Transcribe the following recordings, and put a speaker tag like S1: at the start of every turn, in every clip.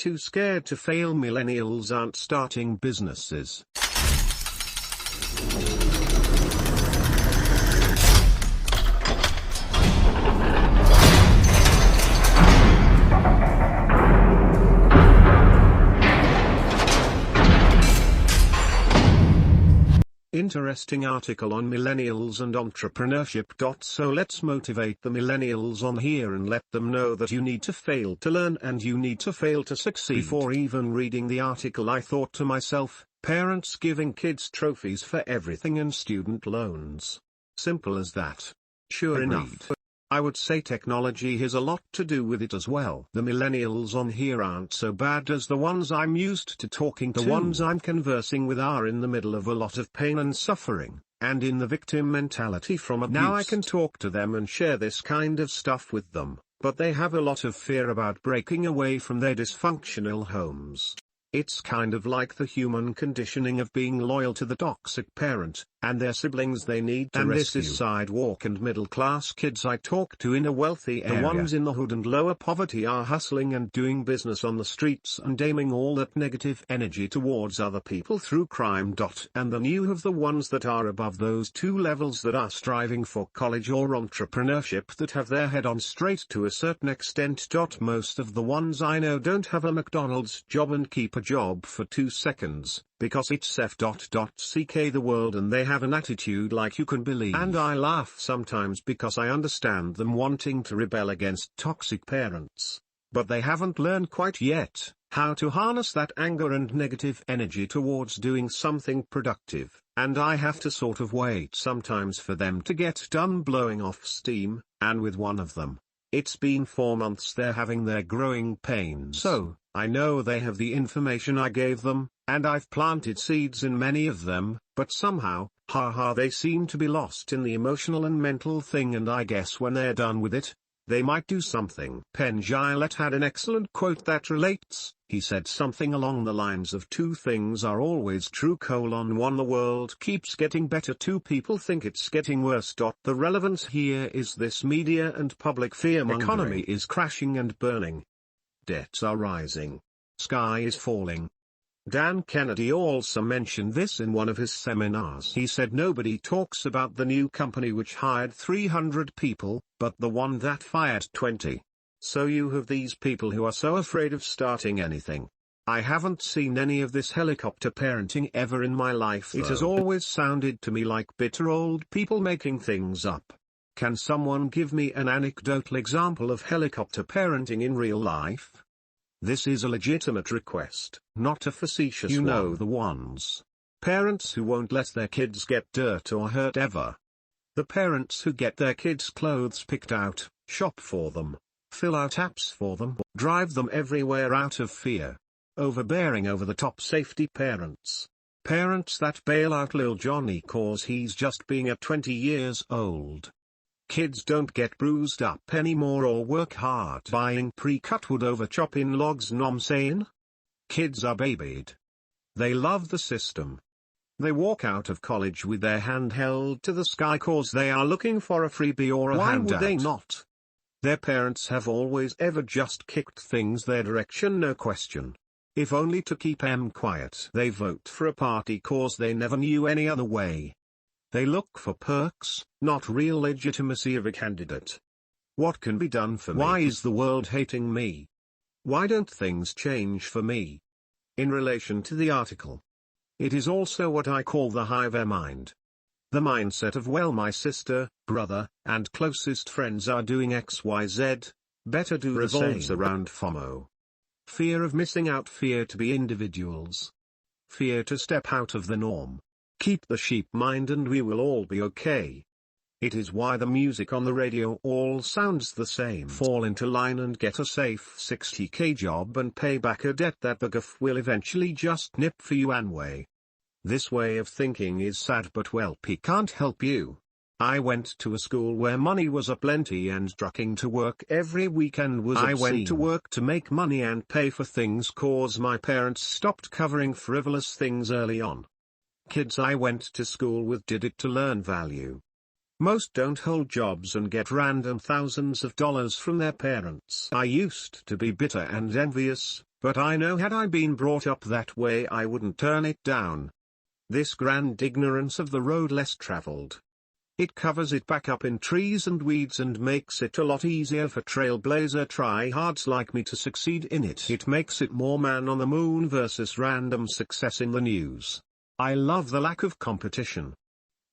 S1: too scared to fail. Millennials aren't starting businesses. Interesting article on millennials and entrepreneurship. So let's motivate the millennials on here and let them know that you need to fail to learn and you need to fail to succeed. Before even reading the article, I thought to myself, parents giving kids trophies for everything and student loans. Simple as that. Sure enough, I would say technology has a lot to do with it as well. The millennials on here aren't so bad as the ones I'm used to talking to. The ones I'm conversing with are in the middle of a lot of pain and suffering, and in the victim mentality from abuse. Now I can talk to them and share this kind of stuff with them, but they have a lot of fear about breaking away from their dysfunctional homes. It's kind of like the human conditioning of being loyal to the toxic parent, and their siblings they need to rescue. This is sidewalk and middle class kids I talk to in a wealthy area. The ones in the hood and lower poverty are hustling and doing business on the streets and aiming all that negative energy towards other people through crime. And then you have the ones that are above those two levels that are striving for college or entrepreneurship, that have their head on straight to a certain extent. Most of the ones I know don't have a McDonald's job and keep a job for 2 seconds, because it's f.ck the world and they have an attitude like you can believe. And I laugh sometimes because I understand them wanting to rebel against toxic parents, but they haven't learned quite yet how to harness that anger and negative energy towards doing something productive, and I have to sort of wait sometimes for them to get done blowing off steam. And with one of them, it's been 4 months they're having their growing pains. So, I know they have the information I gave them, and I've planted seeds in many of them, but somehow, they seem to be lost in the emotional and mental thing, and I guess when they're done with it, they might do something. Penn Jillette had an excellent quote that relates. He said something along the lines of 2 things are always true: 1 the world keeps getting better, 2 people think it's getting worse. The relevance here is this media and public fear-mongering. Economy is crashing and burning. Debts are rising. Sky is falling. Dan Kennedy also mentioned this in one of his seminars. He said nobody talks about the new company which hired 300 people, but the one that fired 20. So you have these people who are so afraid of starting anything. I haven't seen any of this helicopter parenting ever in my life, though. It has always sounded to me like bitter old people making things up. Can someone give me an anecdotal example of helicopter parenting in real life? This is a legitimate request, not a facetious one. You know the ones. Parents who won't let their kids get dirt or hurt ever. The parents who get their kids' clothes picked out, shop for them, fill out apps for them, drive them everywhere out of fear. Overbearing, over-the-top safety parents. Parents that bail out Lil Johnny cause he's just being at 20 years old. Kids don't get bruised up anymore or work hard buying pre-cut wood over chopping logs, nom saying? Kids are babied. They love the system. They walk out of college with their hand held to the sky cause they are looking for a freebie or a handout. Why would they not? Their parents have always ever just kicked things their direction, no question. If only to keep 'em quiet. They vote for a party cause they never knew any other way. They look for perks, not real legitimacy of a candidate. What can be done for me? Why is the world hating me? Why don't things change for me? In relation to the article, it is also what I call the hive mind. The mindset of, well, my sister, brother, and closest friends are doing XYZ, better do the same. Revolves around FOMO. Fear of missing out, fear to be individuals. Fear to step out of the norm. Keep the sheep mind and we will all be okay. It is why the music on the radio all sounds the same. Fall into line and get a safe 60k job and pay back a debt that the GF will eventually just nip for you anyway. This way of thinking is sad, but well, P can't help you. I went to a school where money was aplenty and trucking to work every weekend was obscene. I went to work to make money and pay for things cause my parents stopped covering frivolous things early on. Kids I went to school with did it to learn value. Most don't hold jobs and get random thousands of dollars from their parents. I used to be bitter and envious, but I know had I been brought up that way I wouldn't turn it down. This grand ignorance of the road less traveled. It covers it back up in trees and weeds and makes it a lot easier for trailblazer tryhards like me to succeed in it. It makes it more man on the moon versus random success in the news. I love the lack of competition.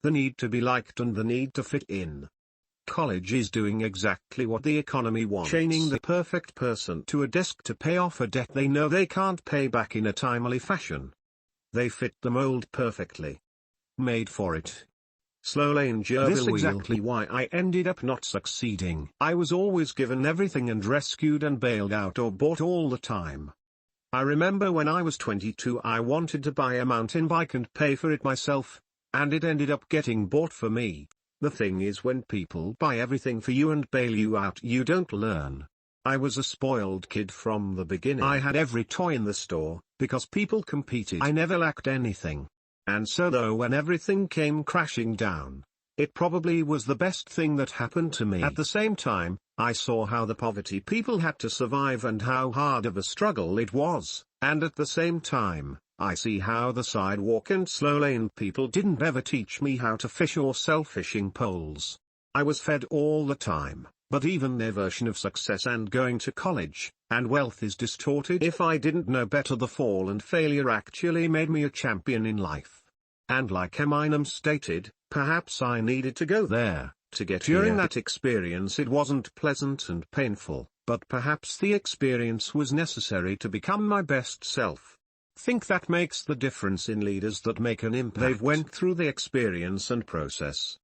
S1: The need to be liked and the need to fit in. College is doing exactly what the economy wants. Chaining the perfect person to a desk to pay off a debt they know they can't pay back in a timely fashion. They fit the mold perfectly. Made for it. Slowlane-your. This is exactly why I ended up not succeeding. I was always given everything and rescued and bailed out or bought all the time. I remember when I was 22 I wanted to buy a mountain bike and pay for it myself, and it ended up getting bought for me. The thing is, when people buy everything for you and bail you out, you don't learn. I was a spoiled kid from the beginning. I had every toy in the store, because people competed. I never lacked anything. And so though when everything came crashing down, it probably was the best thing that happened to me. At the same time, I saw how the poverty people had to survive and how hard of a struggle it was, and at the same time, I see how the sidewalk and slow lane people didn't ever teach me how to fish or sell fishing poles. I was fed all the time, but even their version of success and going to college, and wealth is distorted. If I didn't know better, the fall and failure actually made me a champion in life. And like Eminem stated, perhaps I needed to go there, to get here. During that experience it wasn't pleasant and painful, but perhaps the experience was necessary to become my best self. Think that makes the difference in leaders that make an impact. They've went through the experience and process.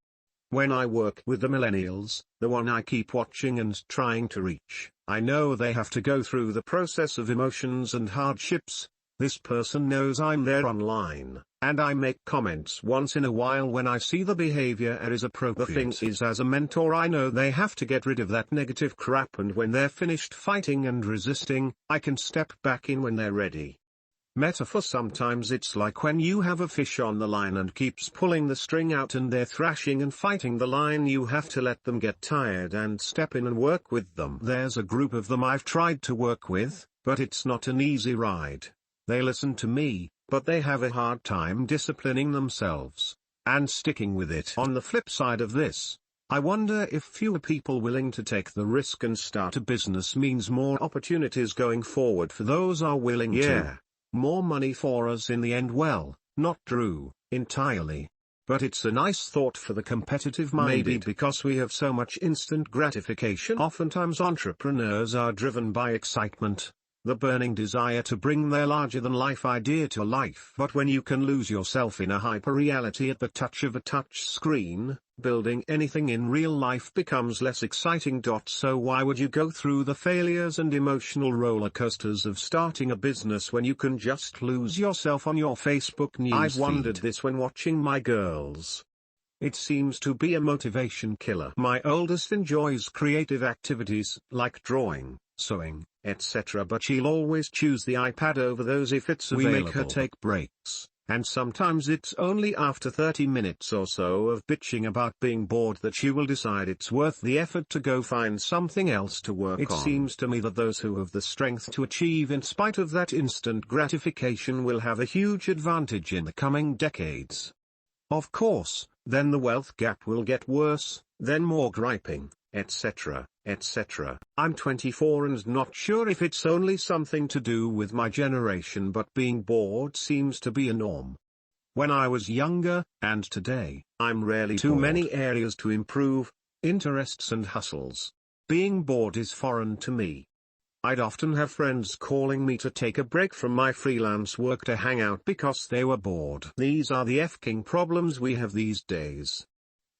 S1: When I work with the millennials, the one I keep watching and trying to reach, I know they have to go through the process of emotions and hardships. This person knows I'm there online, and I make comments once in a while when I see the behavior is appropriate. The thing is, as a mentor I know they have to get rid of that negative crap, and when they're finished fighting and resisting, I can step back in when they're ready. Metaphor: sometimes it's like when you have a fish on the line and keeps pulling the string out and they're thrashing and fighting the line, you have to let them get tired and step in and work with them. There's a group of them I've tried to work with, but it's not an easy ride. They listen to me, but they have a hard time disciplining themselves and sticking with it. On the flip side of this, I wonder if fewer people willing to take the risk and start a business means more opportunities going forward for those are willing to. More money for us in the end. Well, not true, entirely. But it's a nice thought for the competitive minded. Maybe because we have so much instant gratification. Oftentimes entrepreneurs are driven by excitement, the burning desire to bring their larger-than-life idea to life. But when you can lose yourself in a hyper-reality at the touch of a touch screen, building anything in real life becomes less exciting. So why would you go through the failures and emotional roller coasters of starting a business when you can just lose yourself on your Facebook news feed? I've wondered this when watching my girls. It seems to be a motivation killer. My oldest enjoys creative activities like drawing, sewing, etc., but she'll always choose the iPad over those if it's available. We make her take breaks, and sometimes it's only after 30 minutes or so of bitching about being bored that she will decide it's worth the effort to go find something else to work on. It seems to me that those who have the strength to achieve in spite of that instant gratification will have a huge advantage in the coming decades. Of course, then the wealth gap will get worse, then more griping, etc., etc. I'm 24 and not sure if it's only something to do with my generation, but being bored seems to be a norm. When I was younger, and today, I'm rarely bored. Too many areas to improve, interests and hustles. Being bored is foreign to me. I'd often have friends calling me to take a break from my freelance work to hang out because they were bored. These are the f-king problems we have these days.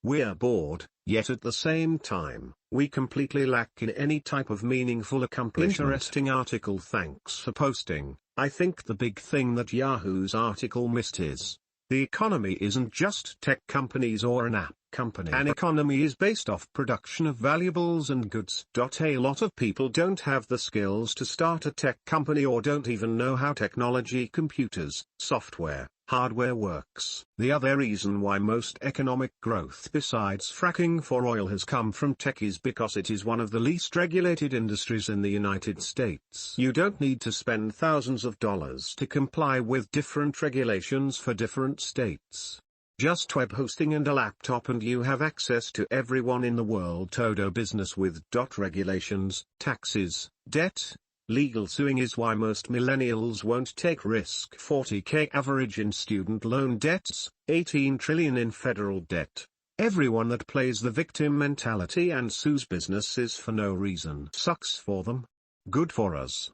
S1: We're bored, yet at the same time, we completely lack in any type of meaningful accomplishment. Interesting article, thanks for posting. I think the big thing that Yahoo's article missed is, the economy isn't just tech companies or an app company. An economy is based off production of valuables and goods. A lot of people don't have the skills to start a tech company or don't even know how technology, computers, software, Hardware works. The other reason why most economic growth besides fracking for oil has come from tech is because it is one of the least regulated industries in the United States. You don't need to spend thousands of dollars to comply with different regulations for different states. Just web hosting and a laptop and you have access to everyone in the world. Todo business with regulations, taxes, debt. Legal suing is why most millennials won't take risk. 40K average in student loan debts, 18 trillion in federal debt. Everyone that plays the victim mentality and sues businesses for no reason sucks for them. Good for us.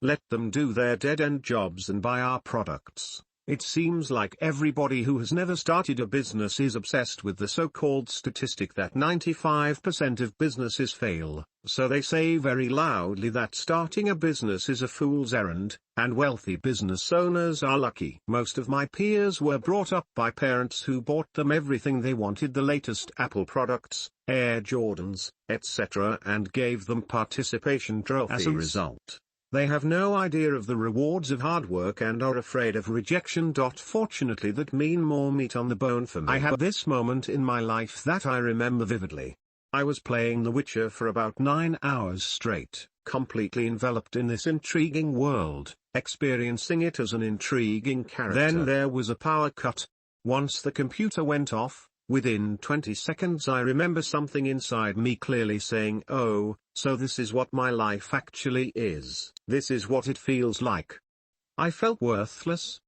S1: Let them do their dead-end jobs and buy our products. It seems like everybody who has never started a business is obsessed with the so-called statistic that 95% of businesses fail, so they say very loudly that starting a business is a fool's errand, and wealthy business owners are lucky. Most of my peers were brought up by parents who bought them everything they wanted, the latest Apple products, Air Jordans, etc., and gave them participation trophies. As a result, they have no idea of the rewards of hard work and are afraid of rejection. Fortunately, that mean more meat on the bone for me. I had this moment in my life that I remember vividly. I was playing The Witcher for about 9 hours straight, completely enveloped in this intriguing world, experiencing it as an intriguing character. Then there was a power cut. Once the computer went off, within 20 seconds I remember something inside me clearly saying, "Oh, so this is what my life actually is. This is what it feels like." I felt worthless.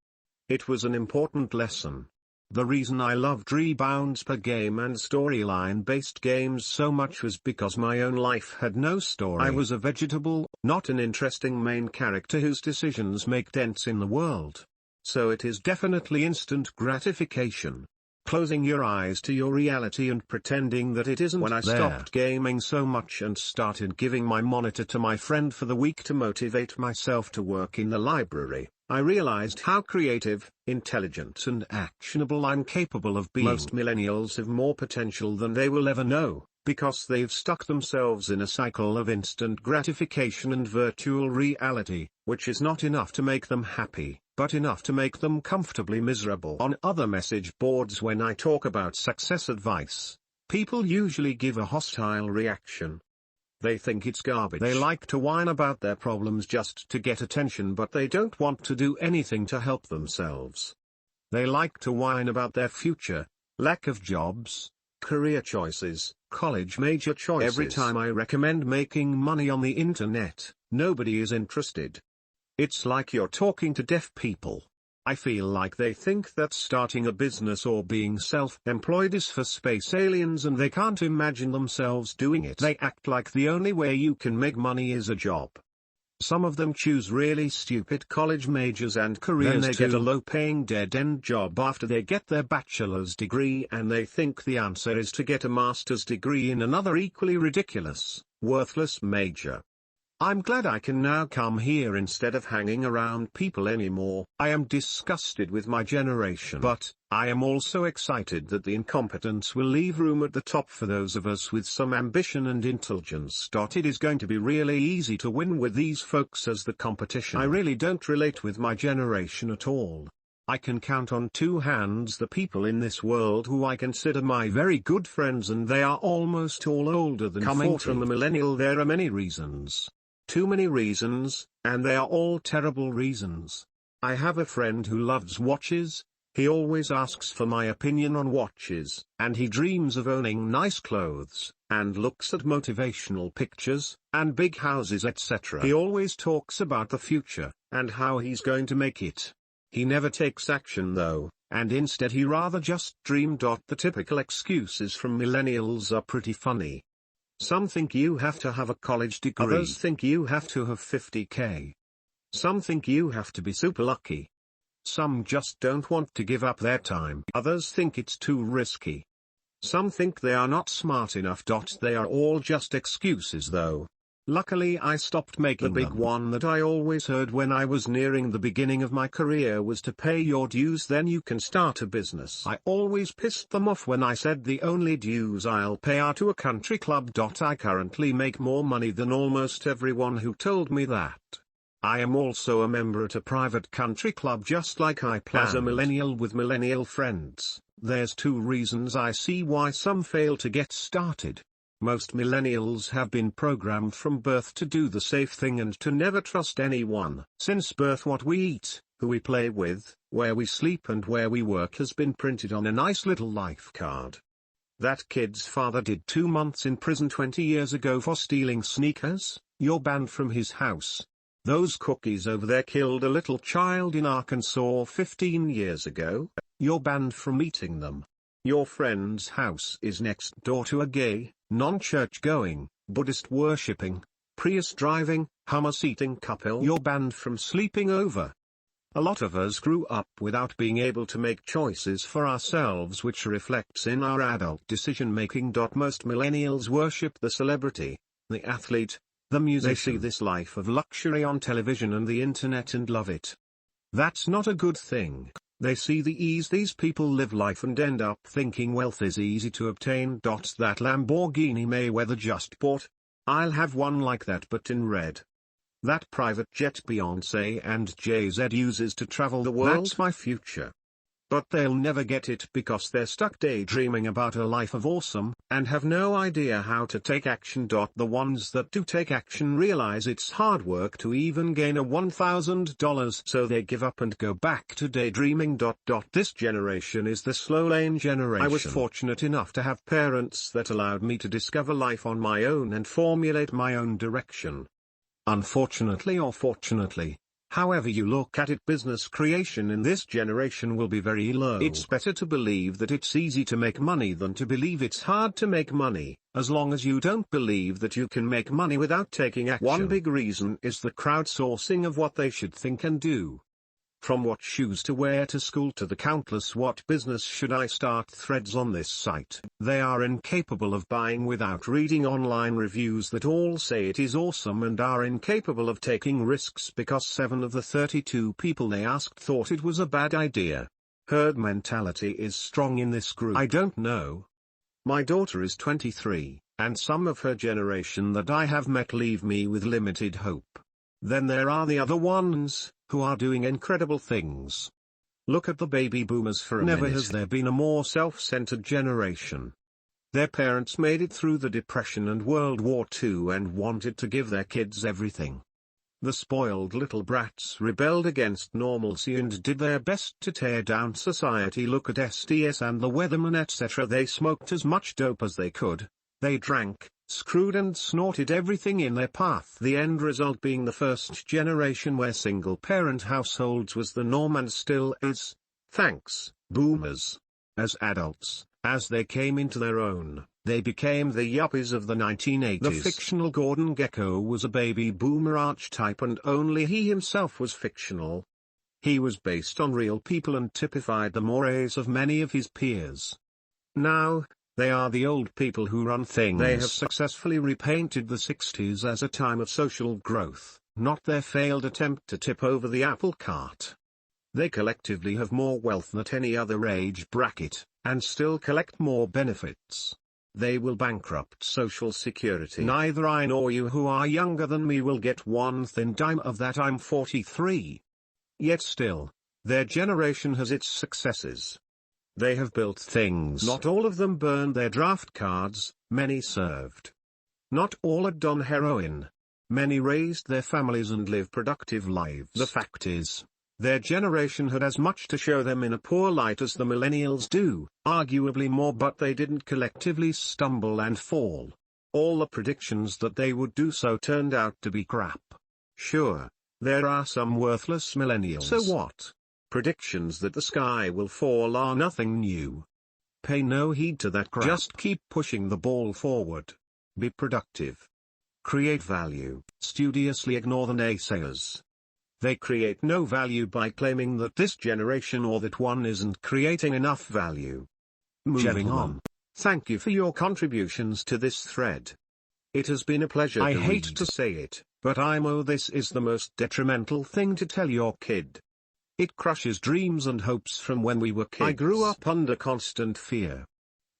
S1: It was an important lesson. The reason I loved rebounds per game and storyline-based games so much was because my own life had no story. I was a vegetable, not an interesting main character whose decisions make dents in the world. So it is definitely instant gratification. Closing your eyes to your reality and pretending that it isn't. When I stopped gaming so much and started giving my monitor to my friend for the week to motivate myself to work in the library, I realized how creative, intelligent and actionable I'm capable of being. Most millennials have more potential than they will ever know, because they've stuck themselves in a cycle of instant gratification and virtual reality, which is not enough to make them happy, but enough to make them comfortably miserable. On other message boards, when I talk about success advice, people usually give a hostile reaction. They think it's garbage. They like to whine about their problems just to get attention, but they don't want to do anything to help themselves. They like to whine about their future, lack of jobs, career choices, college major choices. Every time I recommend making money on the internet, nobody is interested. It's like you're talking to deaf people. I feel like they think that starting a business or being self-employed is for space aliens and they can't imagine themselves doing it. They act like the only way you can make money is a job. Some of them choose really stupid college majors and careers. Then they get a low-paying dead-end job after they get their bachelor's degree, and they think the answer is to get a master's degree in another equally ridiculous, worthless major. I'm glad I can now come here instead of hanging around people anymore. I am disgusted with my generation, but I am also excited that the incompetence will leave room at the top for those of us with some ambition and intelligence. It is going to be really easy to win with these folks as the competition. I really don't relate with my generation at all. I can count on 2 hands the people in this world who I consider my very good friends, and they are almost all older than 40. Coming from the millennial, there are many reasons. Too many reasons, and they are all terrible reasons. I have a friend who loves watches. He always asks for my opinion on watches, and he dreams of owning nice clothes, and looks at motivational pictures, and big houses, etc. He always talks about the future, and how he's going to make it. He never takes action though, and instead he rather just dream. The typical excuses from millennials are pretty funny. Some think you have to have a college degree. Others think you have to have 50K. Some think you have to be super lucky. Some just don't want to give up their time. Others think it's too risky. Some think they are not smart enough. They are all just excuses though. Luckily I stopped making them. The big one that I always heard when I was nearing the beginning of my career was to pay your dues, then you can start a business. I always pissed them off when I said the only dues I'll pay are to a country club. I currently make more money than almost everyone who told me that. I am also a member at a private country club just like I planned. As a millennial with millennial friends, there's two reasons I see why some fail to get started. Most millennials have been programmed from birth to do the safe thing and to never trust anyone. Since birth, what we eat, who we play with, where we sleep and where we work has been printed on a nice little life card. That kid's father did 2 months in prison 20 years ago for stealing sneakers. You're banned from his house. Those cookies over there killed a little child in Arkansas 15 years ago. You're banned from eating them. Your friend's house is next door to a gay, non-church-going, Buddhist-worshipping, Prius-driving, hummus-eating couple. You're banned from sleeping over. A lot of us grew up without being able to make choices for ourselves, which reflects in our adult decision-making. Most millennials worship the celebrity, the athlete, the musician. They see this life of luxury on television and the internet and love it. That's not a good thing. They see the ease these people live life and end up thinking wealth is easy to obtain. That Lamborghini Mayweather just bought? I'll have one like that, but in red. That private jet Beyoncé and Jay-Z uses to travel the world? That's my future. But they'll never get it because they're stuck daydreaming about a life of awesome, and have no idea how to take action. The ones that do take action realize it's hard work to even gain a $1,000, so they give up and go back to daydreaming. This generation is the slow lane generation. I was fortunate enough to have parents that allowed me to discover life on my own and formulate my own direction. Unfortunately or fortunately, however you look at it, business creation in this generation will be very low. It's better to believe that it's easy to make money than to believe it's hard to make money, as long as you don't believe that you can make money without taking action. One big reason is the crowdsourcing of what they should think and do. From what shoes to wear to school to the countless what business should I start threads on this site. They are incapable of buying without reading online reviews that all say it is awesome, and are incapable of taking risks because 7 of the 32 people they asked thought it was a bad idea. Herd mentality is strong in this group. I don't know. My daughter is 23, and some of her generation that I have met leave me with limited hope. Then there are the other ones, who are doing incredible things. Look at the baby boomers for a minute. Never has there been a more self-centered generation. Their parents made it through the Depression and World War II and wanted to give their kids everything. The spoiled little brats rebelled against normalcy and did their best to tear down society. Look at SDS and the Weatherman, etc. They smoked as much dope as they could. They drank, screwed and snorted everything in their path. The end result being the first generation where single-parent households was the norm and still is. Thanks, boomers. As adults, as they came into their own, they became the yuppies of the 1980s. The fictional Gordon Gekko was a baby boomer archetype, and only he himself was fictional. He was based on real people and typified the mores of many of his peers. Now, they are the old people who run things. They have successfully repainted the 60s as a time of social growth, not their failed attempt to tip over the apple cart. They collectively have more wealth than any other age bracket, and still collect more benefits. They will bankrupt Social Security. Neither I nor you who are younger than me will get one thin dime of that. I'm 43. Yet still, their generation has its successes. They have built things. Not all of them burned their draft cards, many served. Not all had done heroin. Many raised their families and live productive lives. The fact is, their generation had as much to show them in a poor light as the millennials do, arguably more, but they didn't collectively stumble and fall. All the predictions that they would do so turned out to be crap. Sure, there are some worthless millennials. So what? Predictions that the sky will fall are nothing new. Pay no heed to that crap. Just keep pushing the ball forward. Be productive. Create value. Studiously ignore the naysayers. They create no value by claiming that this generation or that one isn't creating enough value. Moving on. Thank you for your contributions to this thread. It has been a pleasure. I hate to say it, but this is the most detrimental thing to tell your kid. It crushes dreams and hopes from when we were kids. I grew up under constant fear.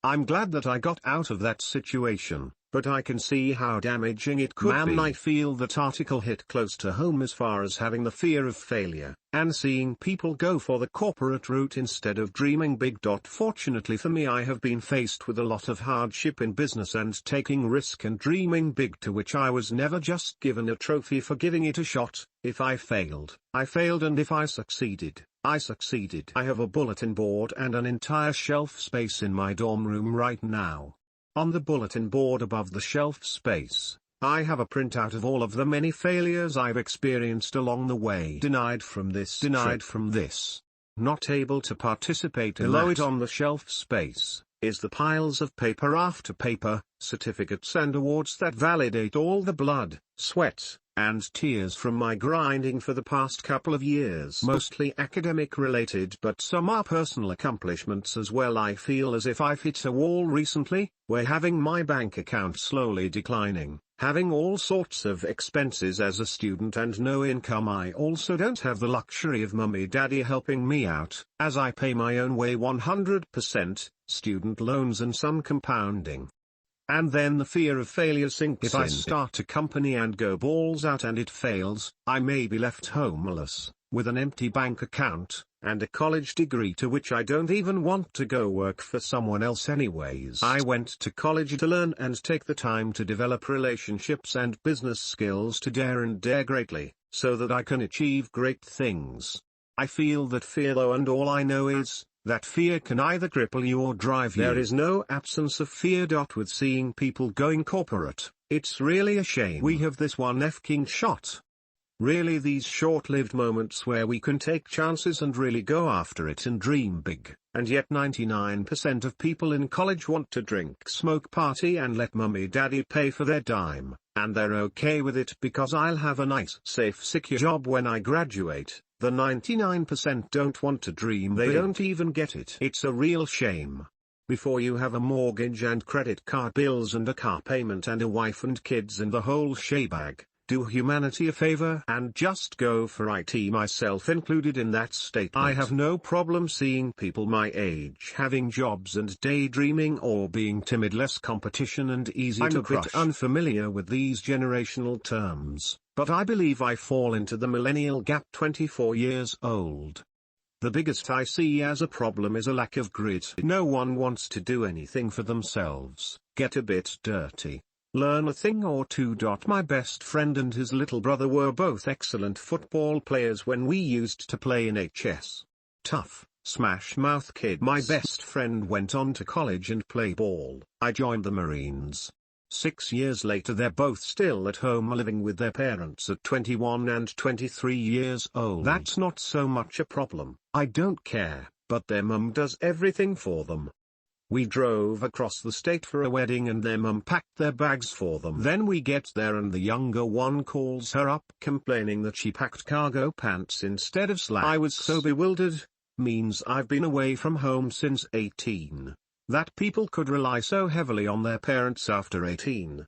S1: I'm glad that I got out of that situation, but I can see how damaging it could be. I feel that article hit close to home as far as having the fear of failure, and seeing people go for the corporate route instead of dreaming big. Fortunately for me, I have been faced with a lot of hardship in business and taking risk and dreaming big, to which I was never just given a trophy for giving it a shot. If I failed, I failed, and if I succeeded, I succeeded. I have a bulletin board and an entire shelf space in my dorm room right now. On the bulletin board above the shelf space, I have a printout of all of the many failures I've experienced along the way. Denied from this, denied from this. Not able to participate in below that. It on the shelf space is the piles of paper after paper, certificates and awards that validate all the blood, sweat, and tears from my grinding for the past couple of years. Mostly academic related, but some are personal accomplishments as well. I feel as if I've hit a wall recently, where having my bank account slowly declining, having all sorts of expenses as a student and no income. I also don't have the luxury of mummy daddy helping me out, as I pay my own way 100%, student loans and some compounding. And then the fear of failure sinks in. If I start a company and go balls out and it fails, I may be left homeless, with an empty bank account, and a college degree to which I don't even want to go work for someone else anyways. I went to college to learn and take the time to develop relationships and business skills to dare and dare greatly, so that I can achieve great things. I feel that fear though, and all I know is that fear can either cripple you or drive you. There is no absence of fear. With seeing people going corporate, it's really a shame we have this one f-king shot. Really, these short-lived moments where we can take chances and really go after it and dream big. And yet 99% of people in college want to drink, smoke, party and let mummy daddy pay for their dime, and they're okay with it because I'll have a nice, safe, secure job when I graduate. The 99% don't want to dream, they don't even get it. It's a real shame. Before you have a mortgage and credit card bills and a car payment and a wife and kids and the whole shebag, do humanity a favor and just go for it, myself included in that statement. I have no problem seeing people my age having jobs and daydreaming or being timid. Less competition and easy to crush. I'm a bit unfamiliar with these generational terms, but I believe I fall into the millennial gap. 24 years old. The biggest I see as a problem is a lack of grit. No one wants to do anything for themselves, get a bit dirty, learn a thing or two. My best friend and his little brother were both excellent football players when we used to play in HS. Tough, smash mouth kids. My best friend went on to college and play ball. I joined the Marines. 6 years later they're both still at home living with their parents at 21 and 23 years old. That's not so much a problem, I don't care, but their mum does everything for them. We drove across the state for a wedding and their mum packed their bags for them. Then we get there and the younger one calls her up complaining that she packed cargo pants instead of slacks. I was so bewildered. Means I've been away from home since 18. That people could rely so heavily on their parents after 18.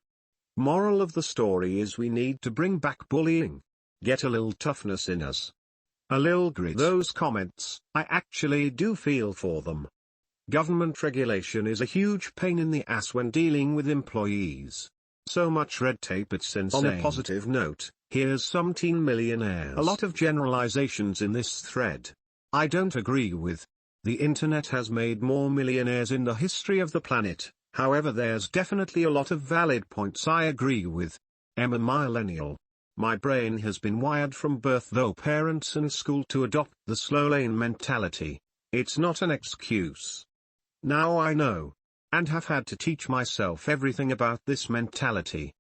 S1: Moral of the story is we need to bring back bullying. Get a little toughness in us. A little grit. Those comments, I actually do feel for them. Government regulation is a huge pain in the ass when dealing with employees. So much red tape, it's insane. On a positive note, here's some teen millionaires. A lot of generalizations in this thread. I don't agree with. The internet has made more millionaires in the history of the planet, however there's definitely a lot of valid points I agree with. I'm a millennial. My brain has been wired from birth though parents and school to adopt the slow lane mentality. It's not an excuse. Now I know. And have had to teach myself everything about this mentality.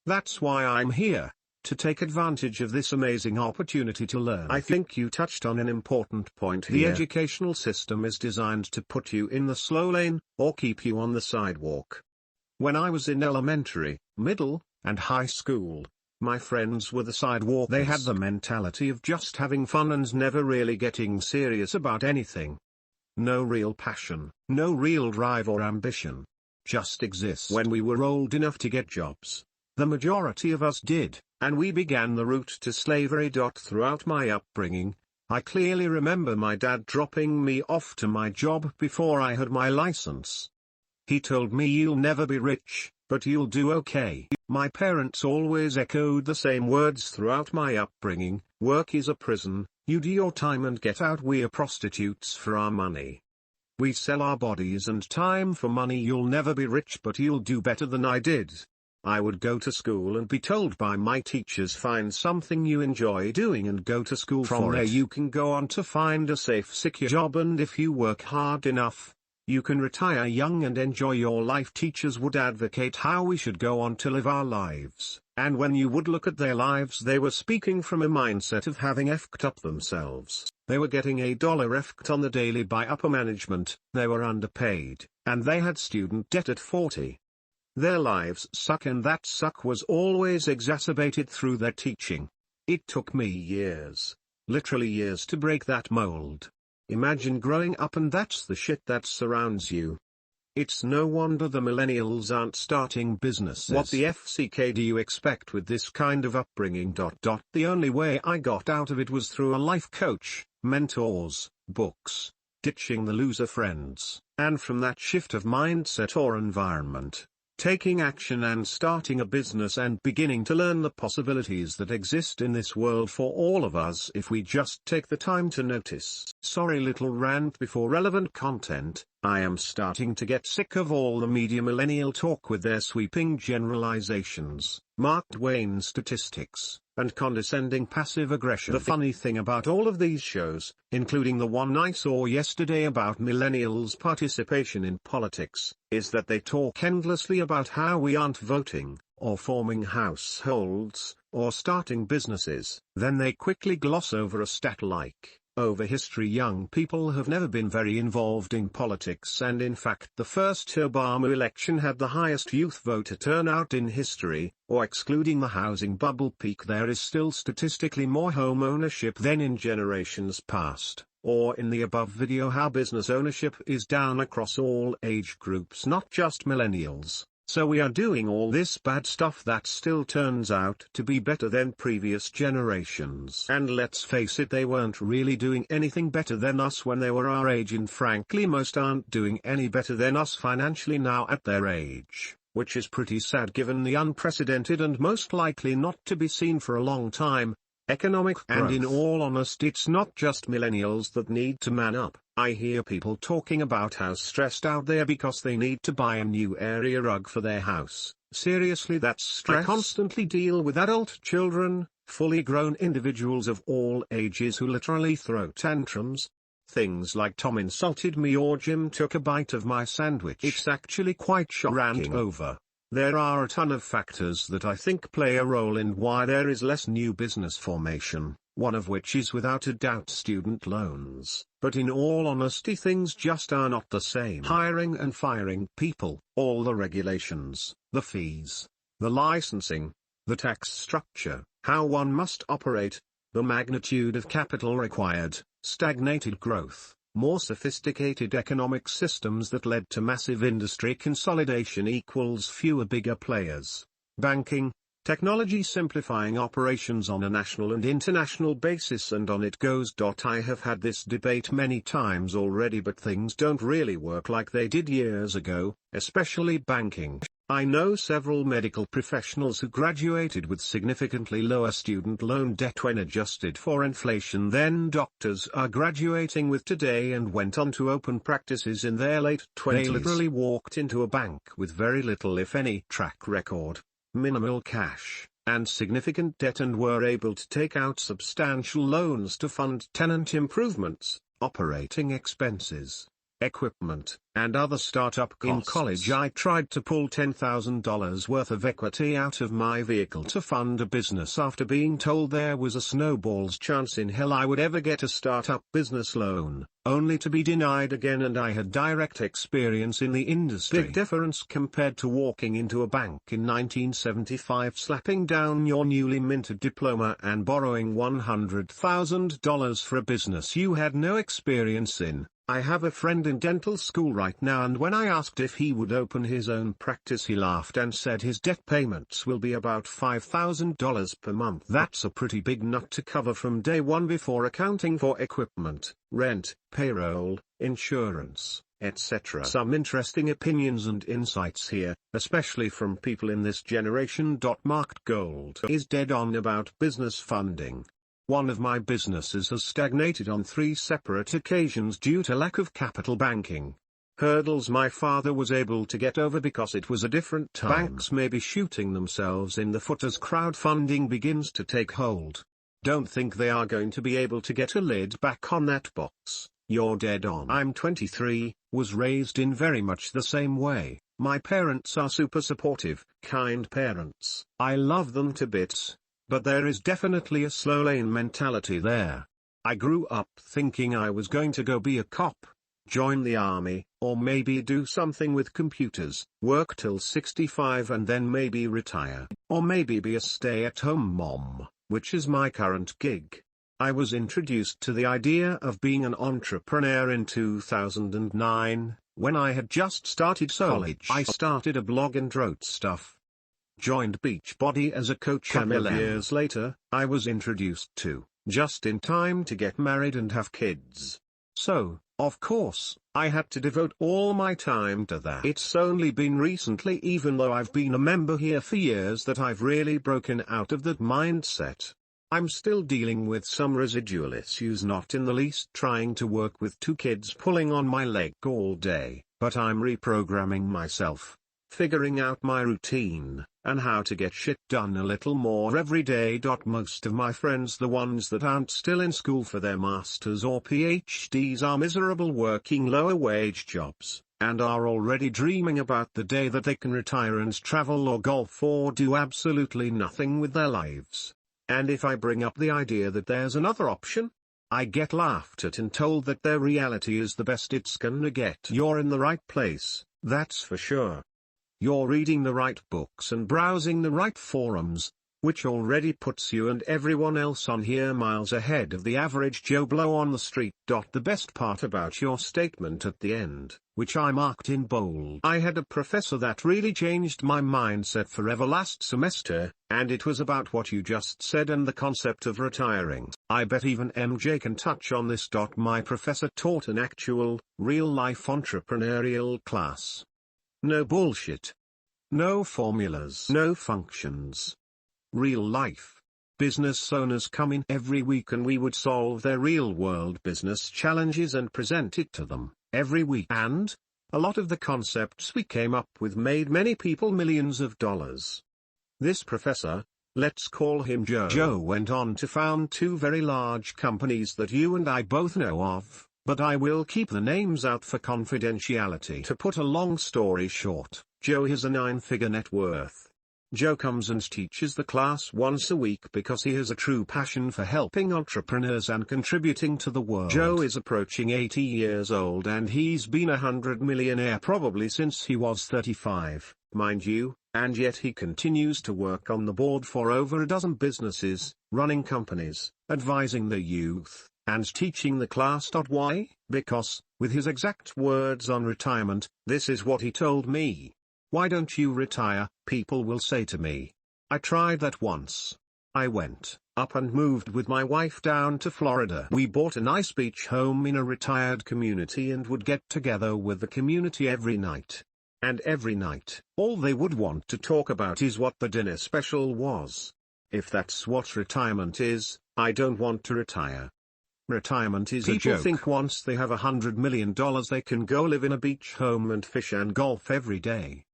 S1: That's why I'm here, to take advantage of this amazing opportunity to learn. I think you touched on an important point here. The educational system is designed to put you in the slow lane, or keep you on the sidewalk. When I was in elementary, middle, and high school, my friends were the sidewalkers. They had the mentality of just having fun and never really getting serious about anything. No real passion, no real drive or ambition. Just exist. When we were old enough to get jobs, the majority of us did, and we began the route to slavery. Throughout my upbringing, I clearly remember my dad dropping me off to my job before I had my license. He told me, "You'll never be rich, but you'll do okay. My parents always echoed the same words throughout my upbringing: work is a prison, you do your time and get out. We're prostitutes for our money. We sell our bodies and time for money. You'll never be rich, but you'll do better than I did. I would go to school and be told by my teachers, find something you enjoy doing and go to school for it. From there you can go on to find a safe, secure job, and if you work hard enough, you can retire young and enjoy your life. Teachers would advocate how we should go on to live our lives, and when you would look at their lives, they were speaking from a mindset of having effed up themselves. They were getting $1 effed on the daily by upper management, they were underpaid, and they had student debt at 40. Their lives suck, and that suck was always exacerbated through their teaching. It took me years, literally years, to break that mold. Imagine growing up and that's the shit that surrounds you. It's no wonder the millennials aren't starting businesses. What the FCK do you expect with this kind of upbringing? The only way I got out of it was through a life coach, mentors, books, ditching the loser friends, and from that shift of mindset or environment, taking action and starting a business and beginning to learn the possibilities that exist in this world for all of us if we just take the time to notice. Sorry, little rant before relevant content. I am starting to get sick of all the media millennial talk with their sweeping generalizations, Mark Twain statistics, and condescending passive aggression. The funny thing about all of these shows, including the one I saw yesterday about millennials' participation in politics, is that they talk endlessly about how we aren't voting, or forming households, or starting businesses. Then they quickly gloss over a stat like, over history young people have never been very involved in politics, and in fact the first Obama election had the highest youth voter turnout in history, or excluding the housing bubble peak there is still statistically more home ownership than in generations past, or in the above video how business ownership is down across all age groups, not just millennials. So we are doing all this bad stuff that still turns out to be better than previous generations. And let's face it, they weren't really doing anything better than us when they were our age, and frankly most aren't doing any better than us financially now at their age, which is pretty sad given the unprecedented and most likely not to be seen for a long time economic growth. And in all honesty, it's not just millennials that need to man up. I hear people talking about how stressed out they are because they need to buy a new area rug for their house. Seriously, that's stress? I constantly deal with adult children, fully grown individuals of all ages who literally throw tantrums. Things like Tom insulted me or Jim took a bite of my sandwich. It's actually quite shocking. Rant over. There are a ton of factors that I think play a role in why there is less new business formation, one of which is without a doubt student loans. But in all honesty, things just are not the same. Hiring and firing people, all the regulations, the fees, the licensing, the tax structure, how one must operate, the magnitude of capital required, stagnated growth, more sophisticated economic systems that led to massive industry consolidation equals fewer bigger players. Banking, technology simplifying operations on a national and international basis, and on it goes. I have had this debate many times already, but things don't really work like they did years ago, especially banking. I know several medical professionals who graduated with significantly lower student loan debt when adjusted for inflation than doctors are graduating with today, and went on to open practices in their late 20s. They literally walked into a bank with very little if any track record, minimal cash, and significant debt, and were able to take out substantial loans to fund tenant improvements, operating expenses, equipment, and other startup costs. In college I tried to pull $10,000 worth of equity out of my vehicle to fund a business after being told there was a snowball's chance in hell I would ever get a startup business loan, only to be denied again, and I had direct experience in the industry. Big difference compared to walking into a bank in 1975, slapping down your newly minted diploma and borrowing $100,000 for a business you had no experience in. I have a friend in dental school right now, and when I asked if he would open his own practice, he laughed and said his debt payments will be about $5,000 per month. That's a pretty big nut to cover from day one before accounting for equipment, rent, payroll, insurance, etc. Some interesting opinions and insights here, especially from people in this generation. Marked Gold is dead on about business funding. One of my businesses has stagnated on 3 separate occasions due to lack of capital banking. Hurdles my father was able to get over because it was a different time. Banks may be shooting themselves in the foot as crowdfunding begins to take hold. Don't think they are going to be able to get a lid back on that box. You're dead on. I'm 23, was raised in very much the same way. My parents are super supportive, kind parents. I love them to bits, but there is definitely a slow lane mentality there. I grew up thinking I was going to go be a cop, join the army, or maybe do something with computers, work till 65 and then maybe retire, or maybe be a stay-at-home mom, which is my current gig. I was introduced to the idea of being an entrepreneur in 2009, when I had just started college. I started a blog and wrote stuff. Joined Beachbody as a coach. A couple of years later, I was introduced to, just in time to get married and have kids. So, of course, I had to devote all my time to that. It's only been recently, even though I've been a member here for years, that I've really broken out of that mindset. I'm still dealing with some residual issues, not in the least trying to work with 2 kids pulling on my leg all day, but I'm reprogramming myself, figuring out my routine, and how to get shit done a little more every day. Most of my friends, the ones that aren't still in school for their masters or PhDs, are miserable working lower wage jobs, and are already dreaming about the day that they can retire and travel or golf or do absolutely nothing with their lives. And if I bring up the idea that there's another option, I get laughed at and told that their reality is the best it's gonna get. You're in the right place, that's for sure. You're reading the right books and browsing the right forums, which already puts you and everyone else on here miles ahead of the average Joe Blow on the street. The best part about your statement at the end, which I marked in bold. I had a professor that really changed my mindset forever last semester, and it was about what you just said and the concept of retiring. I bet even MJ can touch on this. My professor taught an actual, real-life entrepreneurial class. No bullshit. No formulas. No functions. Real life. Business owners come in every week and we would solve their real-world business challenges and present it to them, every week. And a lot of the concepts we came up with made many people millions of dollars. This professor, let's call him Joe, went on to found 2 very large companies that you and I both know of, but I will keep the names out for confidentiality. To put a long story short, Joe has a 9-figure net worth. Joe comes and teaches the class once a week because he has a true passion for helping entrepreneurs and contributing to the world. Joe is approaching 80 years old and he's been a 100 millionaire probably since he was 35, mind you, and yet he continues to work on the board for over a dozen businesses, running companies, advising the youth, and teaching the class. Why? Because, with his exact words on retirement, this is what he told me. Why don't you retire, people will say to me. I tried that once. I went up and moved with my wife down to Florida. We bought a nice beach home in a retired community and would get together with the community every night. And every night, all they would want to talk about is what the dinner special was. If that's what retirement is, I don't want to retire. Retirement is a joke. People think once they have $100 million they can go live in a beach home and fish and golf every day.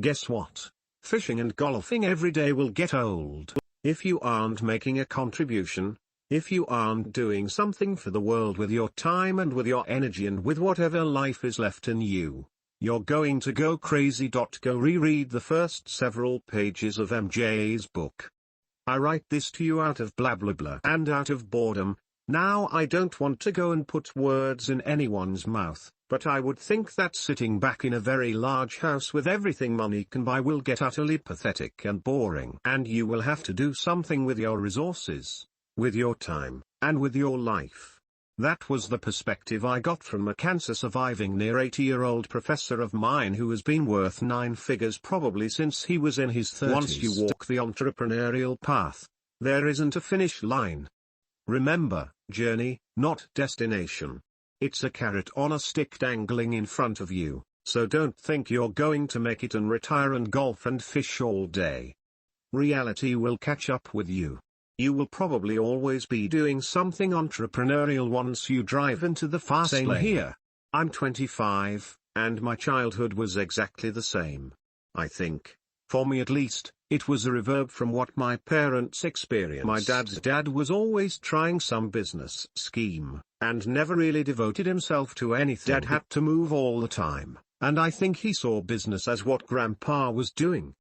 S1: Guess what? Fishing and golfing every day will get old. If you aren't making a contribution, if you aren't doing something for the world with your time and with your energy and with whatever life is left in you, you're going to go crazy. Go reread the first several pages of MJ's book. I write this to you out of blah blah blah and out of boredom. Now I don't want to go and put words in anyone's mouth, but I would think that sitting back in a very large house with everything money can buy will get utterly pathetic and boring. And you will have to do something with your resources, with your time, and with your life. That was the perspective I got from a cancer-surviving near 80-year-old professor of mine who has been worth 9 figures probably since he was in his 30s. Once you walk the entrepreneurial path, there isn't a finish line. Remember, journey, not destination. It's a carrot on a stick dangling in front of you, so don't think you're going to make it and retire and golf and fish all day. Reality will catch up with you. You will probably always be doing something entrepreneurial once you drive into the fast lane. Same here. I'm 25, and my childhood was exactly the same. I think, for me at least, it was a reverb from what my parents experienced. My dad's dad was always trying some business scheme, and never really devoted himself to anything. Dad had to move all the time, and I think he saw business as what Grandpa was doing.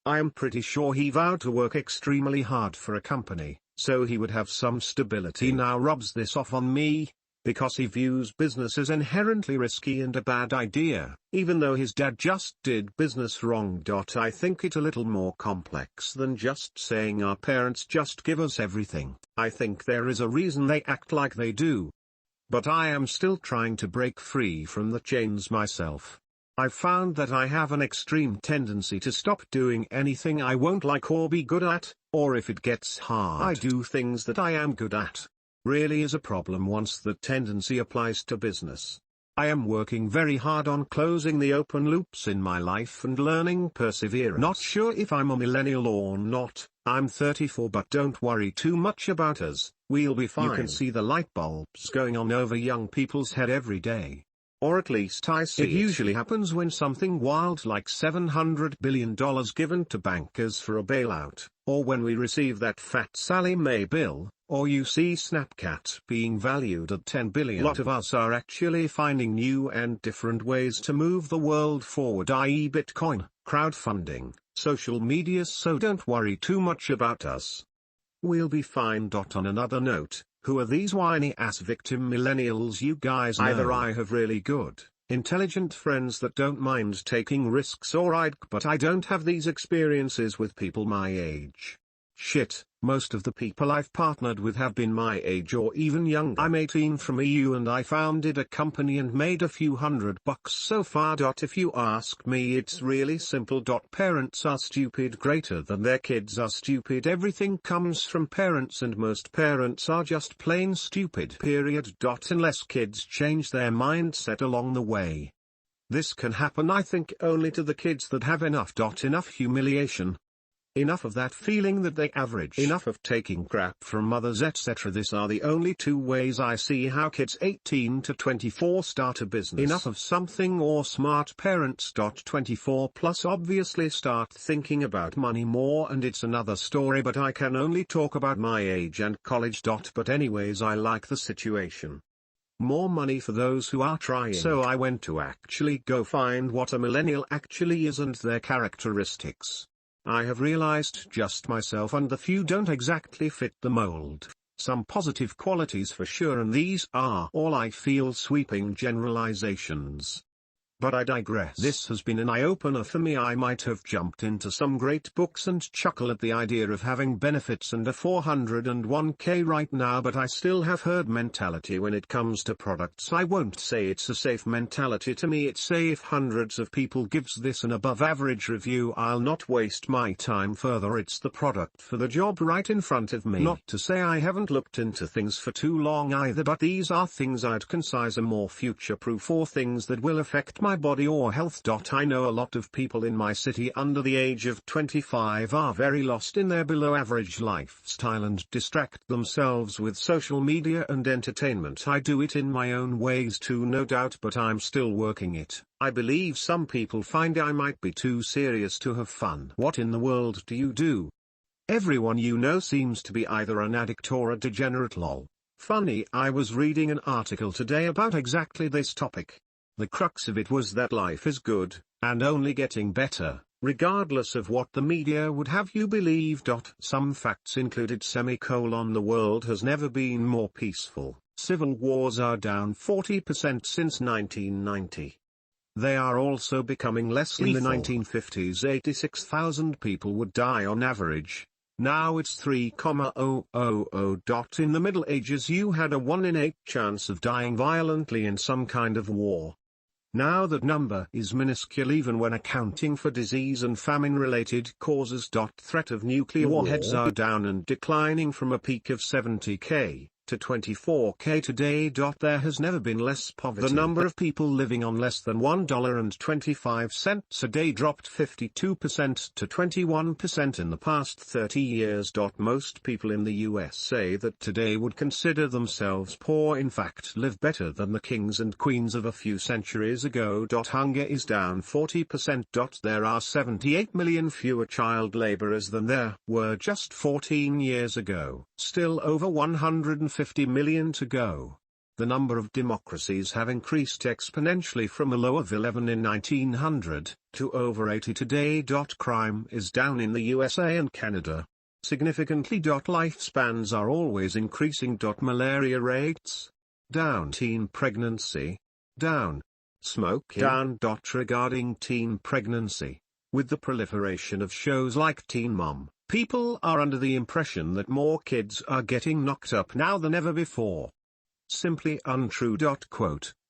S1: I am pretty sure he vowed to work extremely hard for a company, so he would have some stability. He now rubs this off on me, because he views business as inherently risky and a bad idea, even though his dad just did business wrong. I think it a little more complex than just saying our parents just give us everything. I think there is a reason they act like they do. But I am still trying to break free from the chains myself. I've found that I have an extreme tendency to stop doing anything I won't like or be good at, or if it gets hard, I do things that I am good at. Really is a problem once that tendency applies to business. I am working very hard on closing the open loops in my life and learning perseverance. Not sure if I'm a millennial or not. I'm 34, but don't worry too much about us, we'll be fine. You can see the light bulbs going on over young people's head every day. Or at least I see it. It usually happens when something wild like $700 billion given to bankers for a bailout, or when we receive that fat Sally Mae bill, or you see Snapchat being valued at $10 billion. A lot of us are actually finding new and different ways to move the world forward, i.e. Bitcoin, crowdfunding, social media, so don't worry too much about us. We'll be fine. On another note, who are these whiny-ass victim millennials you guys know? Either I have really good, intelligent friends that don't mind taking risks, or but I don't have these experiences with people my age. Shit, most of the people I've partnered with have been my age or even younger. I'm 18 from EU and I founded a company and made a few $100 so far. If you ask me, it's really simple. Parents are stupid greater than their kids are stupid. Everything comes from parents and most parents are just plain stupid. Period. Unless kids change their mindset along the way. This can happen, I think, only to the kids that have enough. Enough humiliation. Enough of that feeling that they average. Enough of taking crap from mothers, etc. These are the only two ways I see how kids 18 to 24 start a business. Enough of something or smart parents. 24 plus obviously start thinking about money more, and it's another story, but I can only talk about my age and college. But anyways, I like the situation. More money for those who are trying. So I went to actually go find what a millennial actually is and their characteristics. I have realized just myself and the few don't exactly fit the mold. Some positive qualities for sure, and these are all I feel sweeping generalizations. But I digress. This has been an eye-opener for me. I might have jumped into some great books and chuckle at the idea of having benefits and a 401k right now, but I still have herd mentality when it comes to products. I won't say it's a safe mentality to me. It's say if hundreds of people gives this an above average review, I'll not waste my time further. It's the product for the job right in front of me. Not to say I haven't looked into things for too long either, but these are things I'd consider more future-proof or things that will affect my body or health. I know a lot of people in my city under the age of 25 are very lost in their below average lifestyle and distract themselves with social media and entertainment. I do it in my own ways too, no doubt, but I'm still working it. I believe some people find I might be too serious to have fun. What in the world do you do? Everyone you know seems to be either an addict or a degenerate. Lol. Funny, I was reading an article today about exactly this topic. The crux of it was that life is good, and only getting better, regardless of what the media would have you believe. Some facts included: the world has never been more peaceful, civil wars are down 40% since 1990. They are also becoming less lethal. In the 1950s 86,000 people would die on average. Now it's 3,000. In the Middle Ages you had a 1 in 8 chance of dying violently in some kind of war. Now that number is minuscule even when accounting for disease and famine-related causes. Threat of nuclear warheads are down and declining from a peak of 70,000 to 24K today. There has never been less poverty. The number of people living on less than $1.25 a day dropped 52% to 21% in the past 30 years. Most people in the US say that today would consider themselves poor, in fact live better than the kings and queens of a few centuries ago. Hunger is down 40%. There are 78 million fewer child laborers than there were just 14 years ago. Still over 150 million to go. The number of democracies have increased exponentially from a low of 11 in 1900, to over 80 today. Crime is down in the USA and Canada significantly. Lifespans are always increasing. Malaria rates down. Teen pregnancy down. Smoking down. Regarding teen pregnancy, with the proliferation of shows like Teen Mom, people are under the impression that more kids are getting knocked up now than ever before. Simply untrue.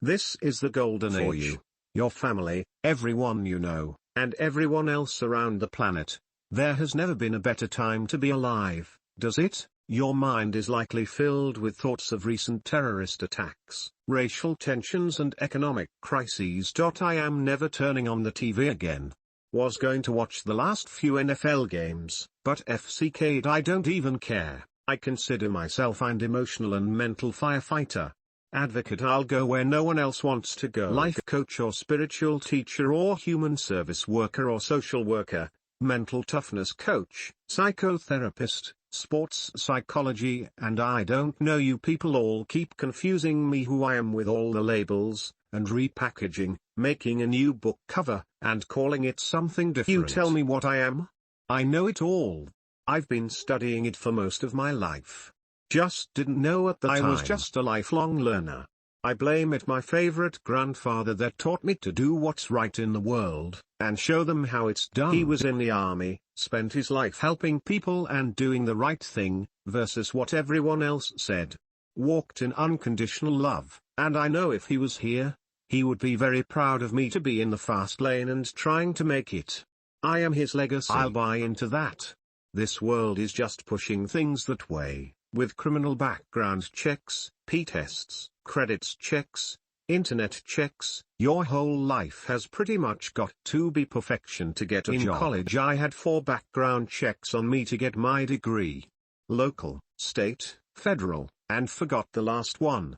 S1: This is the golden age for you, your family, everyone you know, and everyone else around the planet. There has never been a better time to be alive, does it? Your mind is likely filled with thoughts of recent terrorist attacks, racial tensions and economic crises. I am never turning on the TV again. Was going to watch the last few NFL games, but FCK'd. I don't even care. I consider myself an emotional and mental firefighter. Advocate. I'll go where no one else wants to go. Life coach or spiritual teacher or human service worker or social worker, mental toughness coach, psychotherapist, sports psychology, and I don't know. You people all keep confusing me who I am with all the labels, and repackaging, making a new book cover, and calling it something different. You tell me what I am? I know it all. I've been studying it for most of my life. Just didn't know at the time. I was just a lifelong learner. I blame it my favorite grandfather that taught me to do what's right in the world, and show them how it's done. He was in the army, spent his life helping people and doing the right thing, versus what everyone else said. Walked in unconditional love, and I know if he was here, he would be very proud of me to be in the fast lane and trying to make it. I am his legacy. I'll buy into that. This world is just pushing things that way, with criminal background checks, P-tests, credits checks, internet checks. Your whole life has pretty much got to be perfection to get a job. In college I had 4 background checks on me to get my degree. Local, state, federal, and forgot the last one.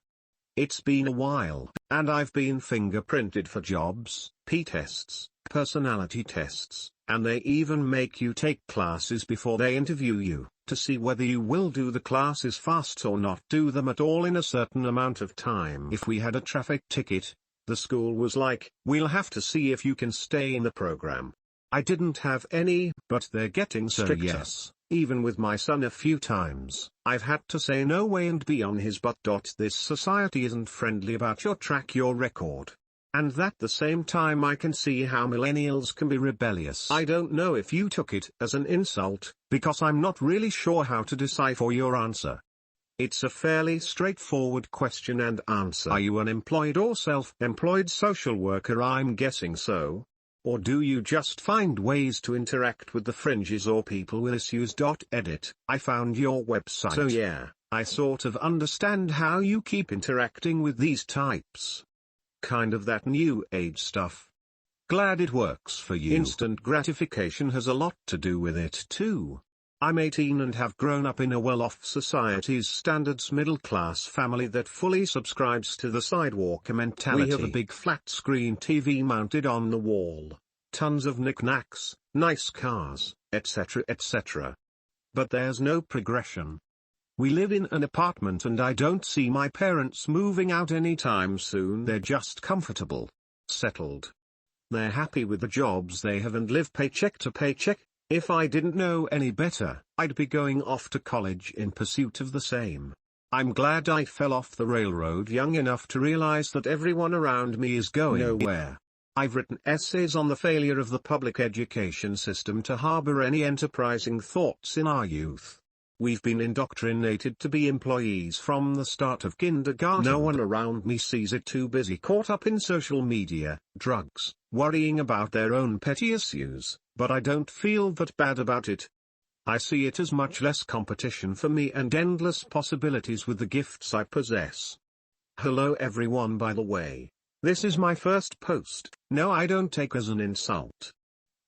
S1: It's been a while, and I've been fingerprinted for jobs, P-tests, personality tests, and they even make you take classes before they interview you, to see whether you will do the classes fast or not do them at all in a certain amount of time. If we had a traffic ticket, the school was like, we'll have to see if you can stay in the program. I didn't have any, but they're getting stricter. Yes, even with my son a few times, I've had to say no way and be on his butt. This society isn't friendly about your track record. And at the same time I can see how millennials can be rebellious. I don't know if you took it as an insult, because I'm not really sure how to decipher your answer. It's a fairly straightforward question and answer. Are you unemployed or self-employed social worker? I'm guessing so. Or do you just find ways to interact with the fringes or people with issues? Edit. I found your website. So yeah, I sort of understand how you keep interacting with these types. Kind of that new age stuff. Glad it works for you. Instant gratification has a lot to do with it too. I'm 18 and have grown up in a well-off society's standards middle-class family that fully subscribes to the sidewalker mentality. We have a big flat-screen TV mounted on the wall, tons of knickknacks, nice cars, etc. etc. But there's no progression. We live in an apartment and I don't see my parents moving out anytime soon. They're just comfortable, settled. They're happy with the jobs they have and live paycheck to paycheck. If I didn't know any better, I'd be going off to college in pursuit of the same. I'm glad I fell off the railroad young enough to realize that everyone around me is going nowhere. I've written essays on the failure of the public education system to harbor any enterprising thoughts in our youth. We've been indoctrinated to be employees from the start of kindergarten. No one around me sees it, too busy caught up in social media, drugs, worrying about their own petty issues, but I don't feel that bad about it. I see it as much less competition for me and endless possibilities with the gifts I possess. Hello everyone, by the way. This is my first post. No, I don't take as an insult.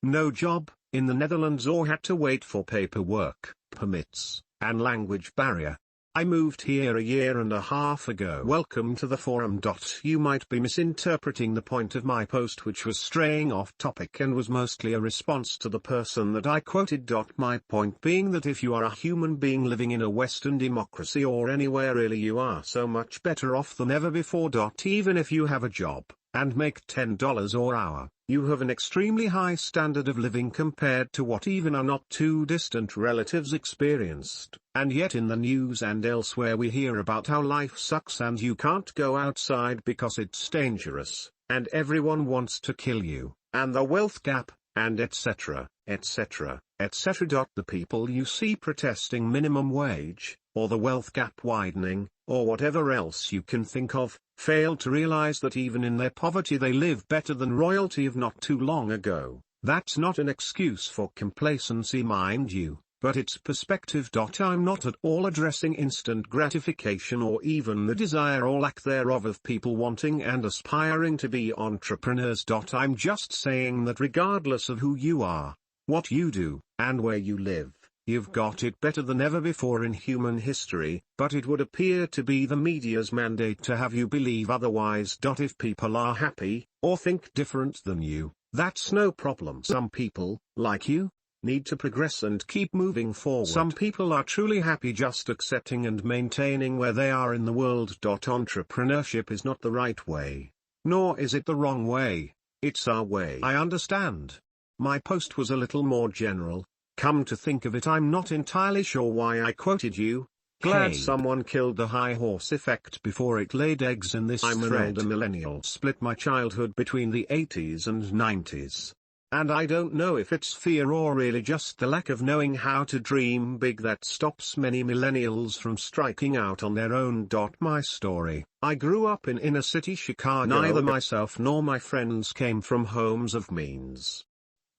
S1: No job in the Netherlands or had to wait for paperwork, permits, and language barrier. I moved here a year and a half ago. Welcome to the forum. You might be misinterpreting the point of my post, which was straying off topic and was mostly a response to the person that I quoted. My point being that if you are a human being living in a Western democracy or anywhere really, you are so much better off than ever before. Even if you have a job and make $10 an hour, you have an extremely high standard of living compared to what even our not too distant relatives experienced. And yet in the news and elsewhere we hear about how life sucks and you can't go outside because it's dangerous, and everyone wants to kill you, and the wealth gap, and etc., etc., etc. The people you see protesting minimum wage, or the wealth gap widening, or whatever else you can think of, fail to realize that even in their poverty they live better than royalty of not too long ago. That's not an excuse for complacency, mind you, but it's perspective. I'm not at all addressing instant gratification or even the desire or lack thereof of people wanting and aspiring to be entrepreneurs. I'm just saying that regardless of who you are, what you do, and where you live, you've got it better than ever before in human history, but it would appear to be the media's mandate to have you believe otherwise. If people are happy, or think different than you, that's no problem. Some people, like you, need to progress and keep moving forward. Some people are truly happy just accepting and maintaining where they are in the world. Entrepreneurship is not the right way, nor is it the wrong way, it's our way. I understand. My post was a little more general. Come to think of it, I'm not entirely sure why I quoted you. Glad someone killed the high horse effect before it laid eggs in this thread. I'm an older millennial, split my childhood between the 80s and 90s. And I don't know if it's fear or really just the lack of knowing how to dream big that stops many millennials from striking out on their own. My story: I grew up in inner city Chicago. Neither myself nor my friends came from homes of means.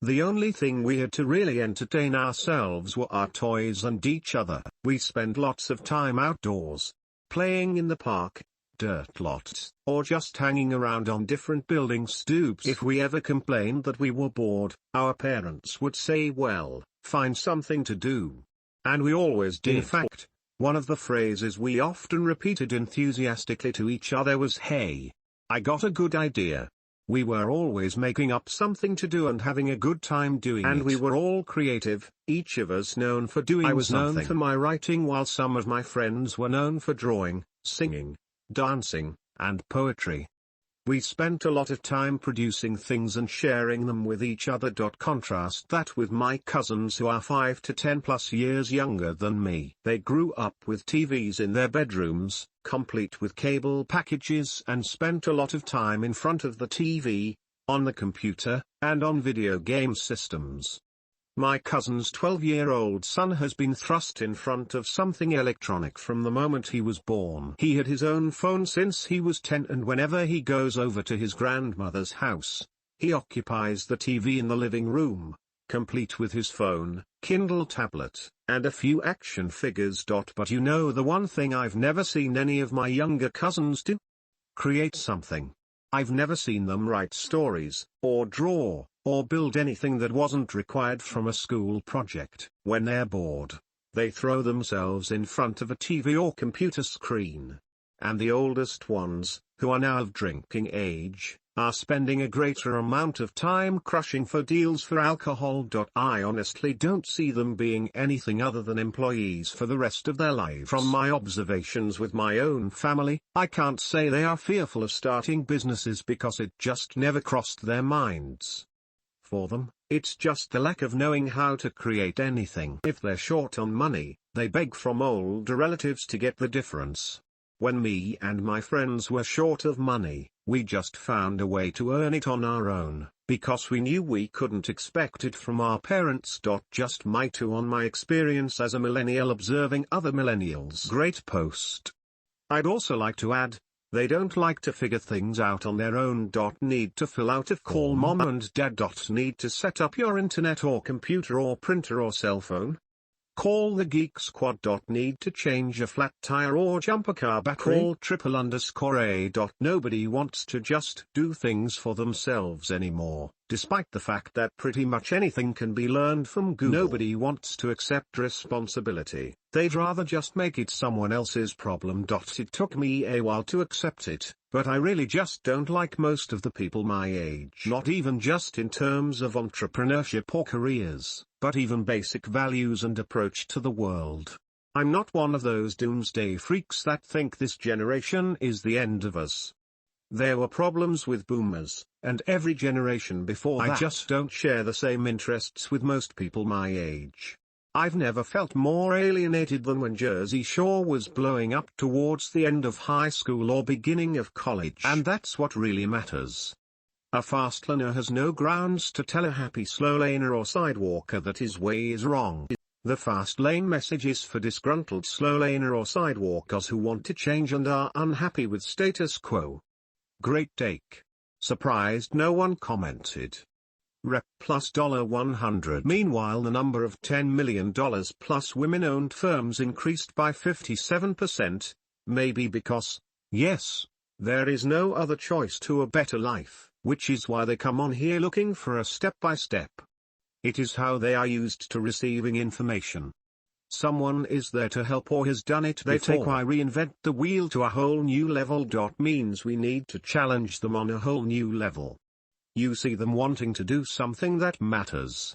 S1: The only thing we had to really entertain ourselves were our toys and each other. We spent lots of time outdoors, playing in the park, dirt lots, or just hanging around on different building stoops. If we ever complained that we were bored, our parents would say, well, find something to do. And we always did. In fact, one of the phrases we often repeated enthusiastically to each other was, "Hey, I got a good idea." We were always making up something to do and having a good time doing it. And we were all creative, each of us known for doing something. I was known for my writing while some of my friends were known for drawing, singing, dancing, and poetry. We spent a lot of time producing things and sharing them with each other. Contrast that with my cousins who are 5 to 10 plus years younger than me. They grew up with TVs in their bedrooms, complete with cable packages, and spent a lot of time in front of the TV, on the computer, and on video game systems. My cousin's 12-year-old son has been thrust in front of something electronic from the moment he was born. He had his own phone since he was 10, and whenever he goes over to his grandmother's house, he occupies the TV in the living room, complete with his phone, Kindle tablet, and a few action figures. But you know the one thing I've never seen any of my younger cousins do? Create something. I've never seen them write stories, or draw, or build anything that wasn't required from a school project. When they're bored, they throw themselves in front of a TV or computer screen. And the oldest ones, who are now of drinking age, are spending a greater amount of time crushing for deals for alcohol. I honestly don't see them being anything other than employees for the rest of their lives. From my observations with my own family, I can't say they are fearful of starting businesses because it just never crossed their minds. For them, it's just the lack of knowing how to create anything. If they're short on money, they beg from older relatives to get the difference. When me and my friends were short of money, we just found a way to earn it on our own, because we knew we couldn't expect it from our parents. Just my two on my experience as a millennial observing other millennials. Great post. I'd also like to add, they don't like to figure things out on their own. Need to fill out a call mom and dad. Need to set up your internet or computer or printer or cell phone. Call the Geek Squad. Need to change a flat tire or jump a car battery? Call triple_A. Nobody wants to just do things for themselves anymore, despite the fact that pretty much anything can be learned from Google. Nobody wants to accept responsibility. They'd rather just make it someone else's problem. It took me a while to accept it, but I really just don't like most of the people my age. Not even just in terms of entrepreneurship or careers, but even basic values and approach to the world. I'm not one of those doomsday freaks that think this generation is the end of us. There were problems with boomers, and every generation before that. I just don't share the same interests with most people my age. I've never felt more alienated than when Jersey Shore was blowing up towards the end of high school or beginning of college. And that's what really matters. A fastlaner has no grounds to tell a happy slowlaner or sidewalker that his way is wrong. The fast lane message is for disgruntled slowlaner or sidewalkers who want to change and are unhappy with status quo. Great take. Surprised no one commented. Rep plus $100. Meanwhile, the number of $10 million plus women-owned firms increased by 57%, maybe because, yes, there is no other choice to a better life, which is why they come on here looking for a step-by-step. It is how they are used to receiving information. Someone is there to help or has done it before. They take why reinvent the wheel to a whole new level. Means we need to challenge them on a whole new level. You see them wanting to do something that matters.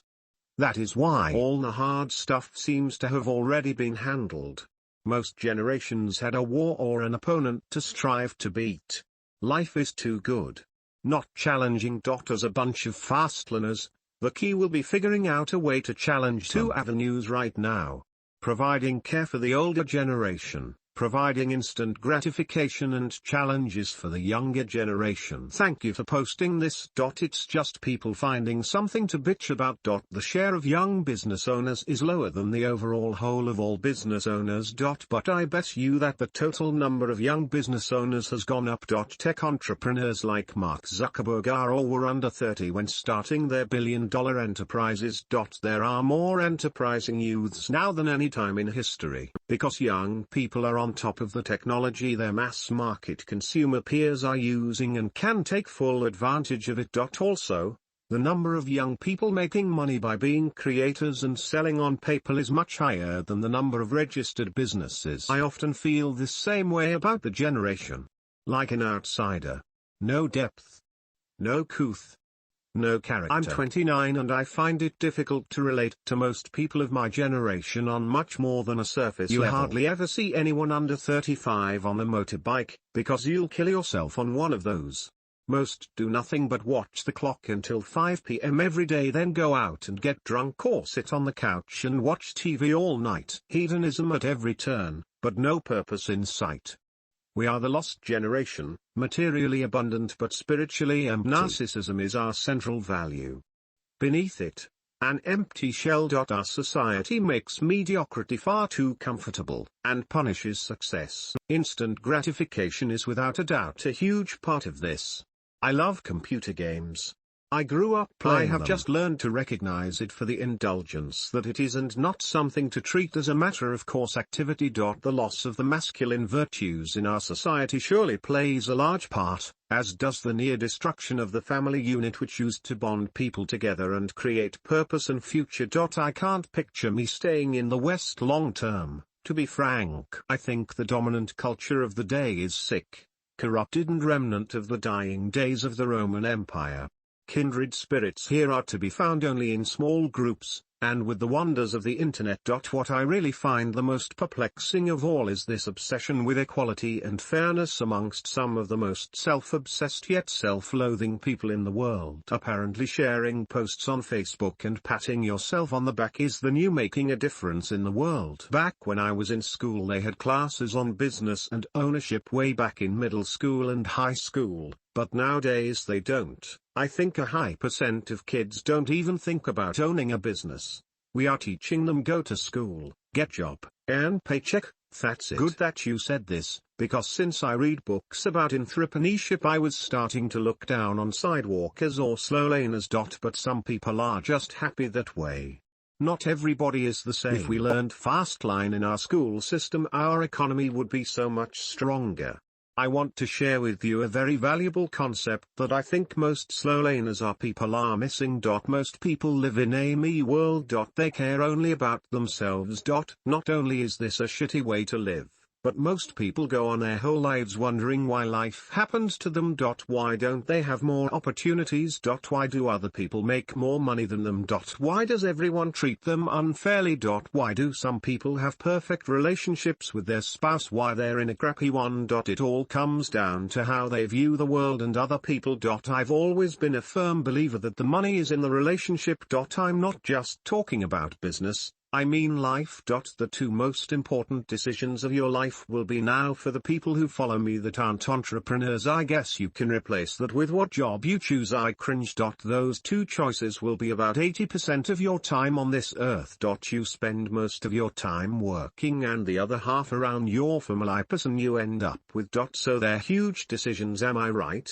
S1: That is why all the hard stuff seems to have already been handled. Most generations had a war or an opponent to strive to beat. Life is too good. Not challenging. As a bunch of fastlaners, the key will be figuring out a way to challenge two avenues right now. Providing care for the older generation, providing instant gratification and challenges for the younger generation. Thank you for posting this. It's just people finding something to bitch about. The share of young business owners is lower than the overall whole of all business owners. But I bet you that the total number of young business owners has gone up. Tech entrepreneurs like Mark Zuckerberg are or were under 30 when starting their billion-dollar enterprises. There are more enterprising youths now than any time in history, because young people are on top of the technology their mass market consumer peers are using and can take full advantage of it. Also, the number of young people making money by being creators and selling on PayPal is much higher than the number of registered businesses. I often feel the same way about the generation. Like an outsider. No depth. No couth. No character. I'm 29 and I find it difficult to relate to most people of my generation on much more than a surface level. You hardly ever see anyone under 35 on a motorbike, because you'll kill yourself on one of those. Most do nothing but watch the clock until 5 p.m. every day, then go out and get drunk or sit on the couch and watch TV all night. Hedonism at every turn, but no purpose in sight. We are the lost generation, materially abundant but spiritually empty. Narcissism is our central value. Beneath it, an empty shell. Our society makes mediocrity far too comfortable, and punishes success. Instant gratification is without a doubt a huge part of this. I love computer games. I grew up playing them. I have just learned to recognize it for the indulgence that it is and not something to treat as a matter of course activity. The loss of the masculine virtues in our society surely plays a large part, as does the near destruction of the family unit which used to bond people together and create purpose and future. I can't picture me staying in the West long term, to be frank. I think the dominant culture of the day is sick, corrupted and remnant of the dying days of the Roman Empire. Kindred spirits here are to be found only in small groups, and with the wonders of the internet. What I really find the most perplexing of all is this obsession with equality and fairness amongst some of the most self-obsessed yet self-loathing people in the world. Apparently sharing posts on Facebook and patting yourself on the back is the new making a difference in the world. Back when I was in school they had classes on business and ownership way back in middle school and high school, but nowadays they don't. I think a high percent of kids don't even think about owning a business. We are teaching them go to school, get job, earn paycheck, that's it. Good that you said this, because since I read books about entrepreneurship I was starting to look down on sidewalkers or slowlaners. But some people are just happy that way. Not everybody is the same. If we learned Fastlane in our school system, our economy would be so much stronger. I want to share with you a very valuable concept that I think most slow laners are missing. Most people live in a me world. They care only about themselves. Not only is this a shitty way to live, but most people go on their whole lives wondering why life happens to them. Why don't they have more opportunities? Why do other people make more money than them? Why does everyone treat them unfairly? Why do some people have perfect relationships with their spouse while they're in a crappy one? It all comes down to how they view the world and other people. I've always been a firm believer that the money is in the relationship. I'm not just talking about business, I mean life. The two most important decisions of your life will be now for the people who follow me that aren't entrepreneurs. I guess you can replace that with what job you choose. I cringe. Those two choices will be about 80% of your time on this earth. You spend most of your time working and the other half around your family person you end up with. So they're huge decisions, am I right?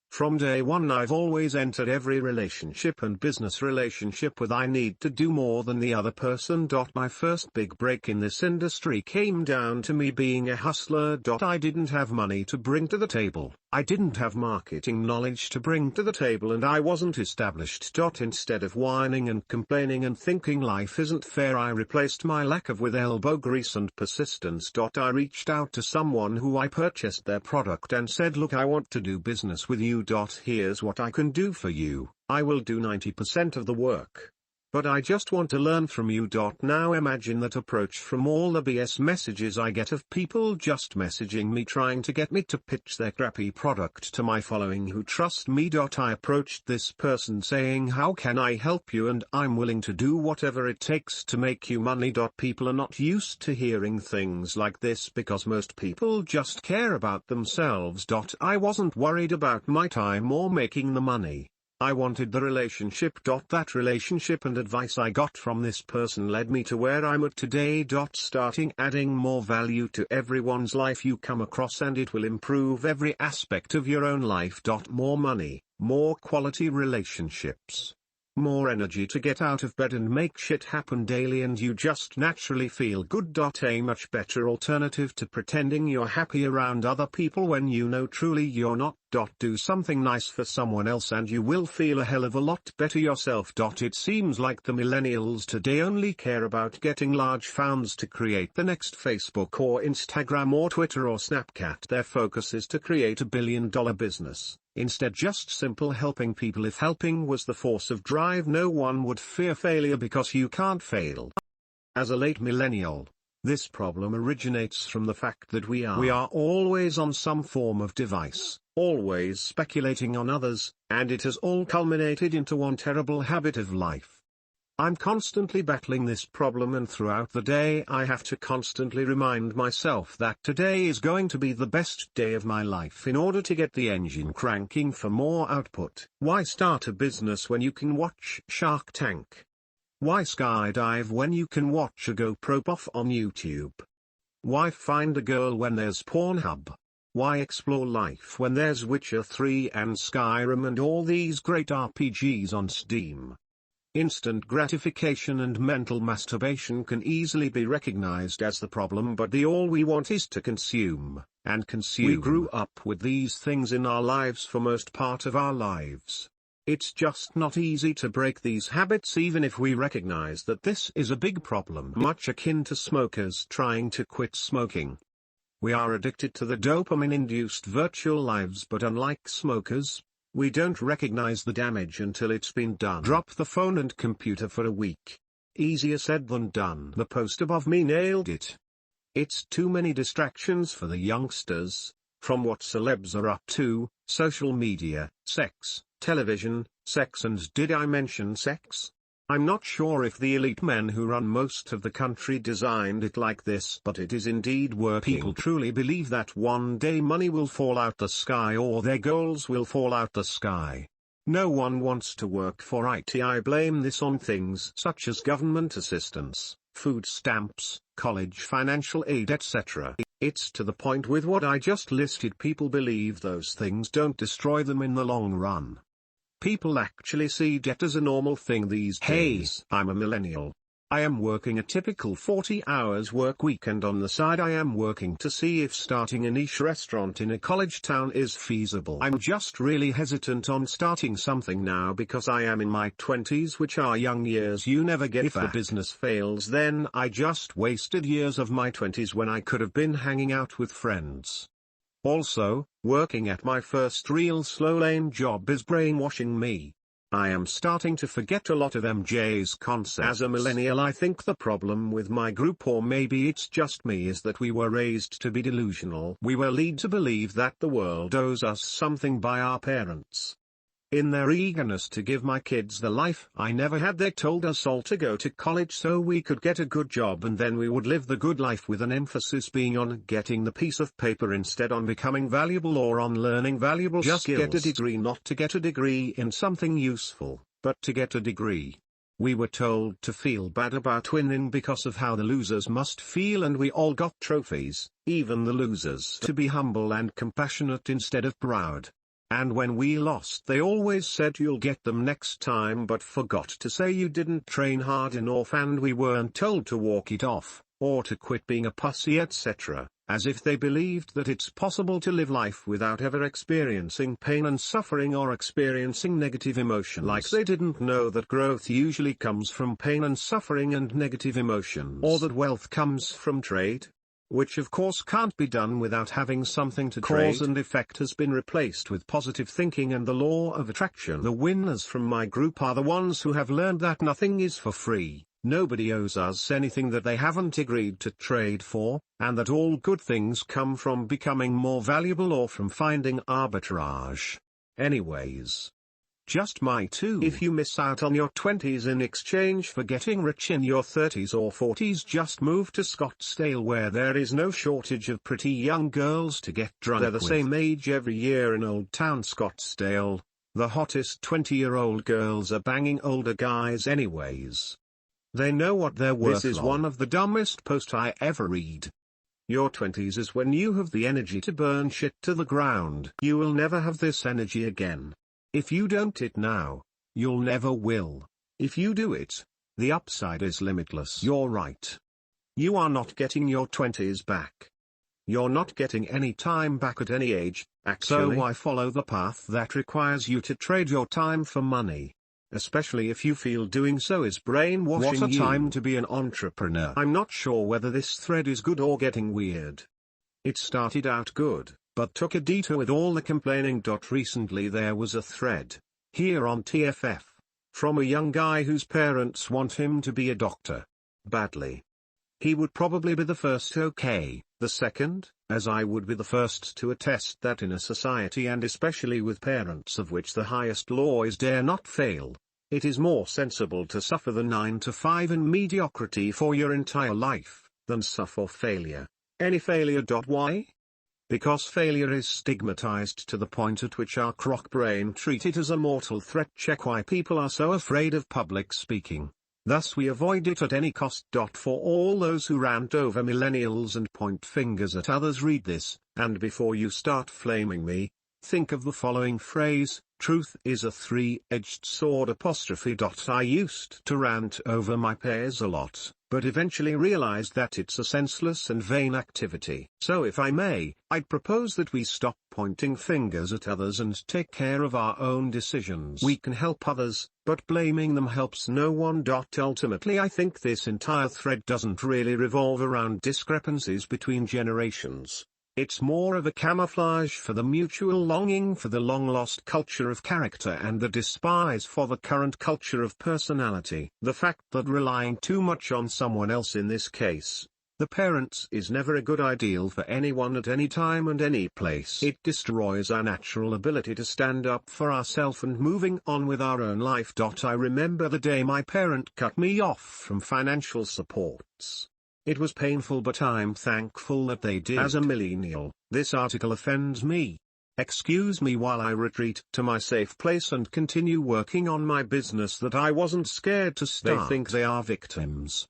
S1: From day one I've always entered every relationship and business relationship with I need to do more than the other person. My first big break in this industry came down to me being a hustler. I didn't have money to bring to the table, I didn't have marketing knowledge to bring to the table, and I wasn't established. Instead of whining and complaining and thinking life isn't fair, I replaced my lack of with elbow grease and persistence. I reached out to someone who I purchased their product and said, look, I want to do business with you. Here's what I can do for you. I will do 90% of the work, but I just want to learn from you. Now imagine that approach from all the BS messages I get of people just messaging me trying to get me to pitch their crappy product to my following who trust me. I approached this person saying, how can I help you, and I'm willing to do whatever it takes to make you money. People are not used to hearing things like this because most people just care about themselves. I wasn't worried about my time or making the money, I wanted the relationship. That relationship and advice I got from this person led me to where I'm at today. Starting adding more value to everyone's life you come across, and it will improve every aspect of your own life. More money, more quality relationships, more energy to get out of bed and make shit happen daily, and you just naturally feel good. A much better alternative to pretending you're happy around other people when you know truly you're not. Do something nice for someone else and you will feel a hell of a lot better yourself. It seems like the millennials today only care about getting large fans to create the next Facebook or Instagram or Twitter or Snapchat. Their focus is to create $1 billion business. Instead, just simple helping people. If helping was the force of drive, no one would fear failure because you can't fail. As a late millennial, this problem originates from the fact that we are always on some form of device, always speculating on others, and it has all culminated into one terrible habit of life. I'm constantly battling this problem, and throughout the day I have to constantly remind myself that today is going to be the best day of my life in order to get the engine cranking for more output. Why start a business when you can watch Shark Tank? Why skydive when you can watch a GoPro off on YouTube? Why find a girl when there's Pornhub? Why explore life when there's Witcher 3 and Skyrim and all these great RPGs on Steam? Instant gratification and mental masturbation can easily be recognized as the problem, but all we want is to consume, and consume. We grew up with these things in our lives for most part of our lives. It's just not easy to break these habits even if we recognize that this is a big problem, much akin to smokers trying to quit smoking. We are addicted to the dopamine-induced virtual lives, but unlike smokers, we don't recognize the damage until it's been done. Drop the phone and computer for a week. Easier said than done. The post above me nailed it. It's too many distractions for the youngsters, from what celebs are up to, social media, sex, television, sex, and did I mention sex? I'm not sure if the elite men who run most of the country designed it like this, but it is indeed working. People truly believe that one day money will fall out the sky or their goals will fall out the sky. No one wants to work for it. I blame this on things such as government assistance, food stamps, college financial aid, etc. It's to the point with what I just listed. People believe those things don't destroy them in the long run. People actually see debt as a normal thing these days. Hey, I'm a millennial. I am working a typical 40 hours work week, and on the side I am working to see if starting a niche restaurant in a college town is feasible. I'm just really hesitant on starting something now because I am in my 20s, which are young years you never get back. If the business fails, then I just wasted years of my 20s when I could have been hanging out with friends. Also, working at my first real slow lane job is brainwashing me. I am starting to forget a lot of MJ's concepts. As a millennial, I think the problem with my group, or maybe it's just me, is that we were raised to be delusional. We were led to believe that the world owes us something by our parents. In their eagerness to give my kids the life I never had, they told us all to go to college so we could get a good job, and then we would live the good life, with an emphasis being on getting the piece of paper instead on becoming valuable or on learning valuable skills. Just get a degree, not to get a degree in something useful, but to get a degree. We were told to feel bad about winning because of how the losers must feel, and we all got trophies, even the losers. To be humble and compassionate instead of proud. And when we lost, they always said you'll get them next time, but forgot to say you didn't train hard enough, and we weren't told to walk it off, or to quit being a pussy, etc., as if they believed that it's possible to live life without ever experiencing pain and suffering or experiencing negative emotions. Like they didn't know that growth usually comes from pain and suffering and negative emotions. Or that wealth comes from trade. Which of course can't be done without having something to trade. Cause and effect has been replaced with positive thinking and the law of attraction. The winners from my group are the ones who have learned that nothing is for free, nobody owes us anything that they haven't agreed to trade for, and that all good things come from becoming more valuable or from finding arbitrage. Anyways. Just my two. If you miss out on your 20s in exchange for getting rich in your 30s or 40s, just move to Scottsdale, where there is no shortage of pretty young girls to get drunk with. They're the same age every year in Old Town Scottsdale. The hottest 20-year-old girls are banging older guys anyways. They know what they're worth. This is one of the dumbest posts I ever read. Your 20s is when you have the energy to burn shit to the ground. You will never have this energy again. If you don't it now, you'll never will. If you do it, the upside is limitless. You're right. You are not getting your 20s back. You're not getting any time back at any age, actually. So why follow the path that requires you to trade your time for money? Especially if you feel doing so is brainwashing you. What a time to be an entrepreneur. I'm not sure whether this thread is good or getting weird. It started out good, but took a detour with all the complaining. Recently there was a thread, here on TFF, from a young guy whose parents want him to be a doctor. Badly. He would probably be the first, okay, the second, as I would be the first to attest that in a society, and especially with parents of which the highest law is dare not fail, it is more sensible to suffer the 9 to 5 in mediocrity for your entire life, than suffer failure. Any failure. Why? Because failure is stigmatized to the point at which our crock brain treat it as a mortal threat. Check why people are so afraid of public speaking. Thus we avoid it at any cost. For all those who rant over millennials and point fingers at others, read this, and before you start flaming me, think of the following phrase: truth is a three-edged sword. I used to rant over my peers a lot, but eventually realized that it's a senseless and vain activity. So if I may, I'd propose that we stop pointing fingers at others and take care of our own decisions. We can help others, but blaming them helps no one. Ultimately, I think this entire thread doesn't really revolve around discrepancies between generations. It's more of a camouflage for the mutual longing for the long-lost culture of character and the despise for the current culture of personality. The fact that relying too much on someone else, in this case, the parents, is never a good ideal for anyone at any time and any place. It destroys our natural ability to stand up for ourselves and moving on with our own life. I remember the day my parent cut me off from financial supports. It was painful, but I'm thankful that they did. As a millennial, this article offends me. Excuse me while I retreat to my safe place and continue working on my business that I wasn't scared to start. They think they are victims.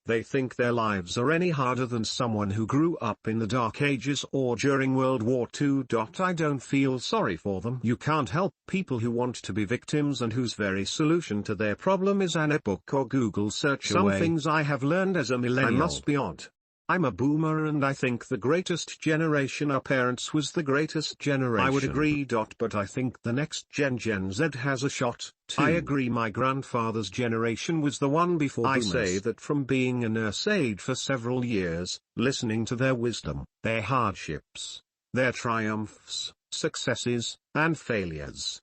S1: They think their lives are any harder than someone who grew up in the Dark Ages or during World War II. I don't feel sorry for them. You can't help people who want to be victims and whose very solution to their problem is an e-book or Google search away. Some things I have learned as a millennial. I must be odd. I'm a boomer and I think the greatest generation our parents was the greatest generation. I would agree. But I think the next Gen Z has a shot, too. I agree my grandfather's generation was the one before boomers. I say that from being a nurse aide for several years, listening to their wisdom, their hardships, their triumphs, successes, and failures.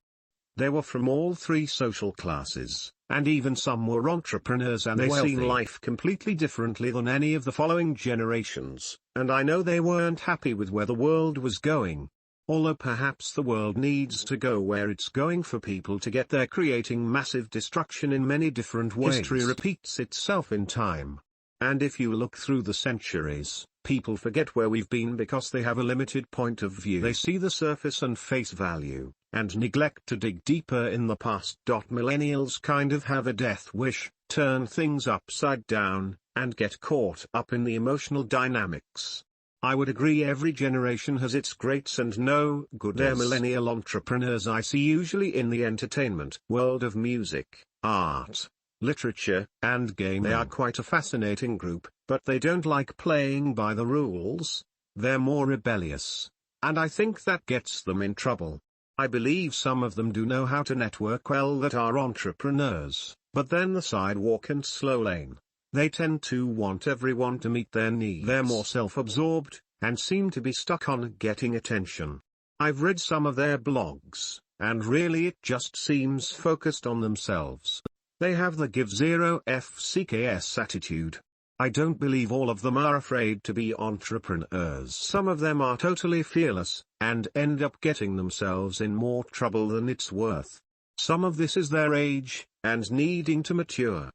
S1: They were from all three social classes, and even some were entrepreneurs and wealthy. They seen life completely differently than any of the following generations, and I know they weren't happy with where the world was going. Although perhaps the world needs to go where it's going for people to get there, creating massive destruction in many different ways. History repeats itself in time. And if you look through the centuries, people forget where we've been because they have a limited point of view. They see the surface and face value, and neglect to dig deeper in the past. Millennials kind of have a death wish, turn things upside down, and get caught up in the emotional dynamics. I would agree every generation has its greats and no gooders. They're millennial entrepreneurs I see usually in the entertainment world of music, art, literature, and gaming. They are quite a fascinating group, but they don't like playing by the rules. They're more rebellious, and I think that gets them in trouble. I believe some of them do know how to network well that are entrepreneurs, but then the sidewalk and slow lane. They tend to want everyone to meet their needs. They're more self-absorbed, and seem to be stuck on getting attention. I've read some of their blogs, and really it just seems focused on themselves. They have the give zero FCKS attitude. I don't believe all of them are afraid to be entrepreneurs. Some of them are totally fearless, and end up getting themselves in more trouble than it's worth. Some of this is their age, and needing to mature.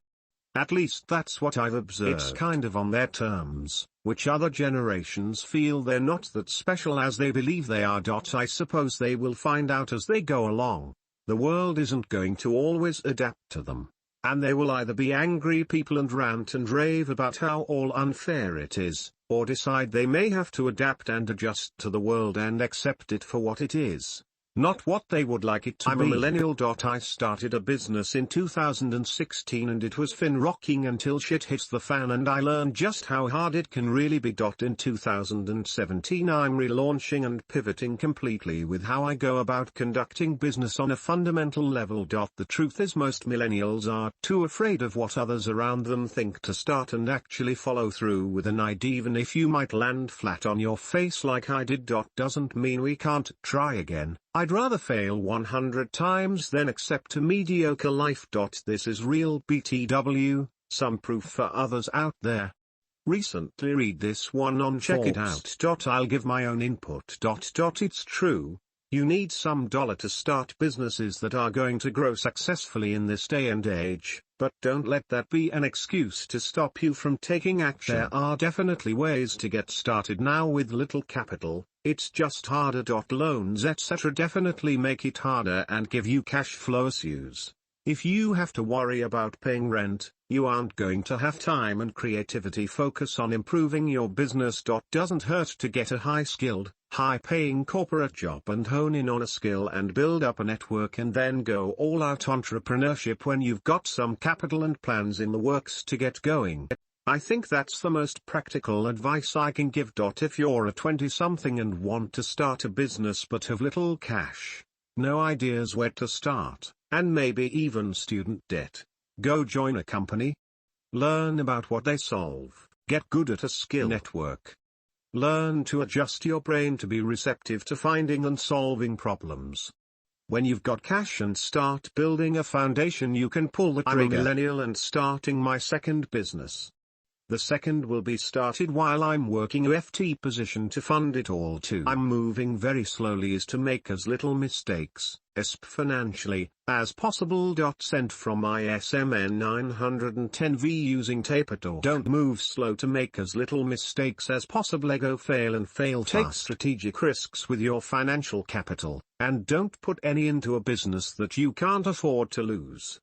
S1: At least that's what I've observed. It's kind of on their terms, which other generations feel they're not that special as they believe they are. I suppose they will find out as they go along. The world isn't going to always adapt to them. And they will either be angry people and rant and rave about how all unfair it is, or decide they may have to adapt and adjust to the world and accept it for what it is, not what they would like it to be. I'm a millennial. I started a business in 2016 and it was fin-rocking until shit hits the fan and I learned just how hard it can really be. In 2017 I'm relaunching and pivoting completely with how I go about conducting business on a fundamental level. The truth is most millennials are too afraid of what others around them think to start and actually follow through with an idea. Even if you might land flat on your face like I did. Doesn't mean we can't try again. I'd rather fail 100 times than accept a mediocre life. This is real BTW, some proof for others out there. Recently read this one on Check It Out. I'll give my own input. It's true. You need some dollar to start businesses that are going to grow successfully in this day and age, but don't let that be an excuse to stop you from taking action. There are definitely ways to get started now with little capital, it's just harder. Loans etc. definitely make it harder and give you cash flow issues. If you have to worry about paying rent, you aren't going to have time and creativity. Focus on improving your business. Doesn't hurt to get a high-skilled, high-paying corporate job and hone in on a skill and build up a network and then go all out entrepreneurship when you've got some capital and plans in the works to get going. I think that's the most practical advice I can give. If you're a 20-something and want to start a business but have little cash, no ideas where to start, and maybe even student debt, go join a company. Learn about what they solve, get good at a skill network. Learn to adjust your brain to be receptive to finding and solving problems. When you've got cash and start building a foundation, you can pull the trigger. I'm a millennial and starting my second business. The second will be started while I'm working a FT position to fund it all too. I'm moving very slowly is to make as little mistakes, financially, as possible. Sent from my SMN 910V using tape at all. Don't move slow to make as little mistakes as possible. Go fail and fail fast. Take strategic risks with your financial capital, and don't put any into a business that you can't afford to lose.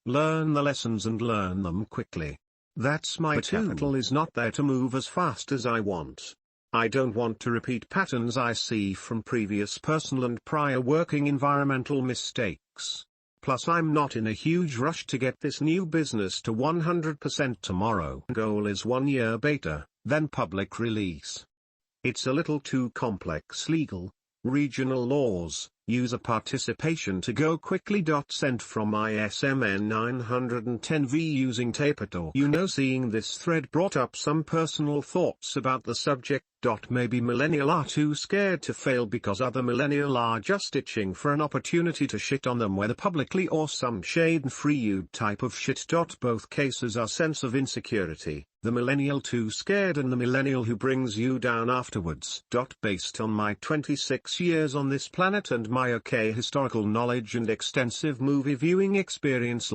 S1: Learn the lessons and learn them quickly. That's my capital is not there to move as fast as I want. I don't want to repeat patterns I see from previous personal and prior working environmental mistakes. Plus I'm not in a huge rush to get this new business to 100% tomorrow. Goal is 1 year beta, then public release. It's a little too complex legal, regional laws, user participation to go quickly. Sent from ISMN 910V using Tapetor. Seeing this thread brought up some personal thoughts about the subject. Maybe millennial are too scared to fail because other millennial are just itching for an opportunity to shit on them, whether publicly or some shade-free type of shit. Both cases are sense of insecurity, the millennial too scared and the millennial who brings you down afterwards. Based on my 26 years on this planet and my historical knowledge and extensive movie viewing experience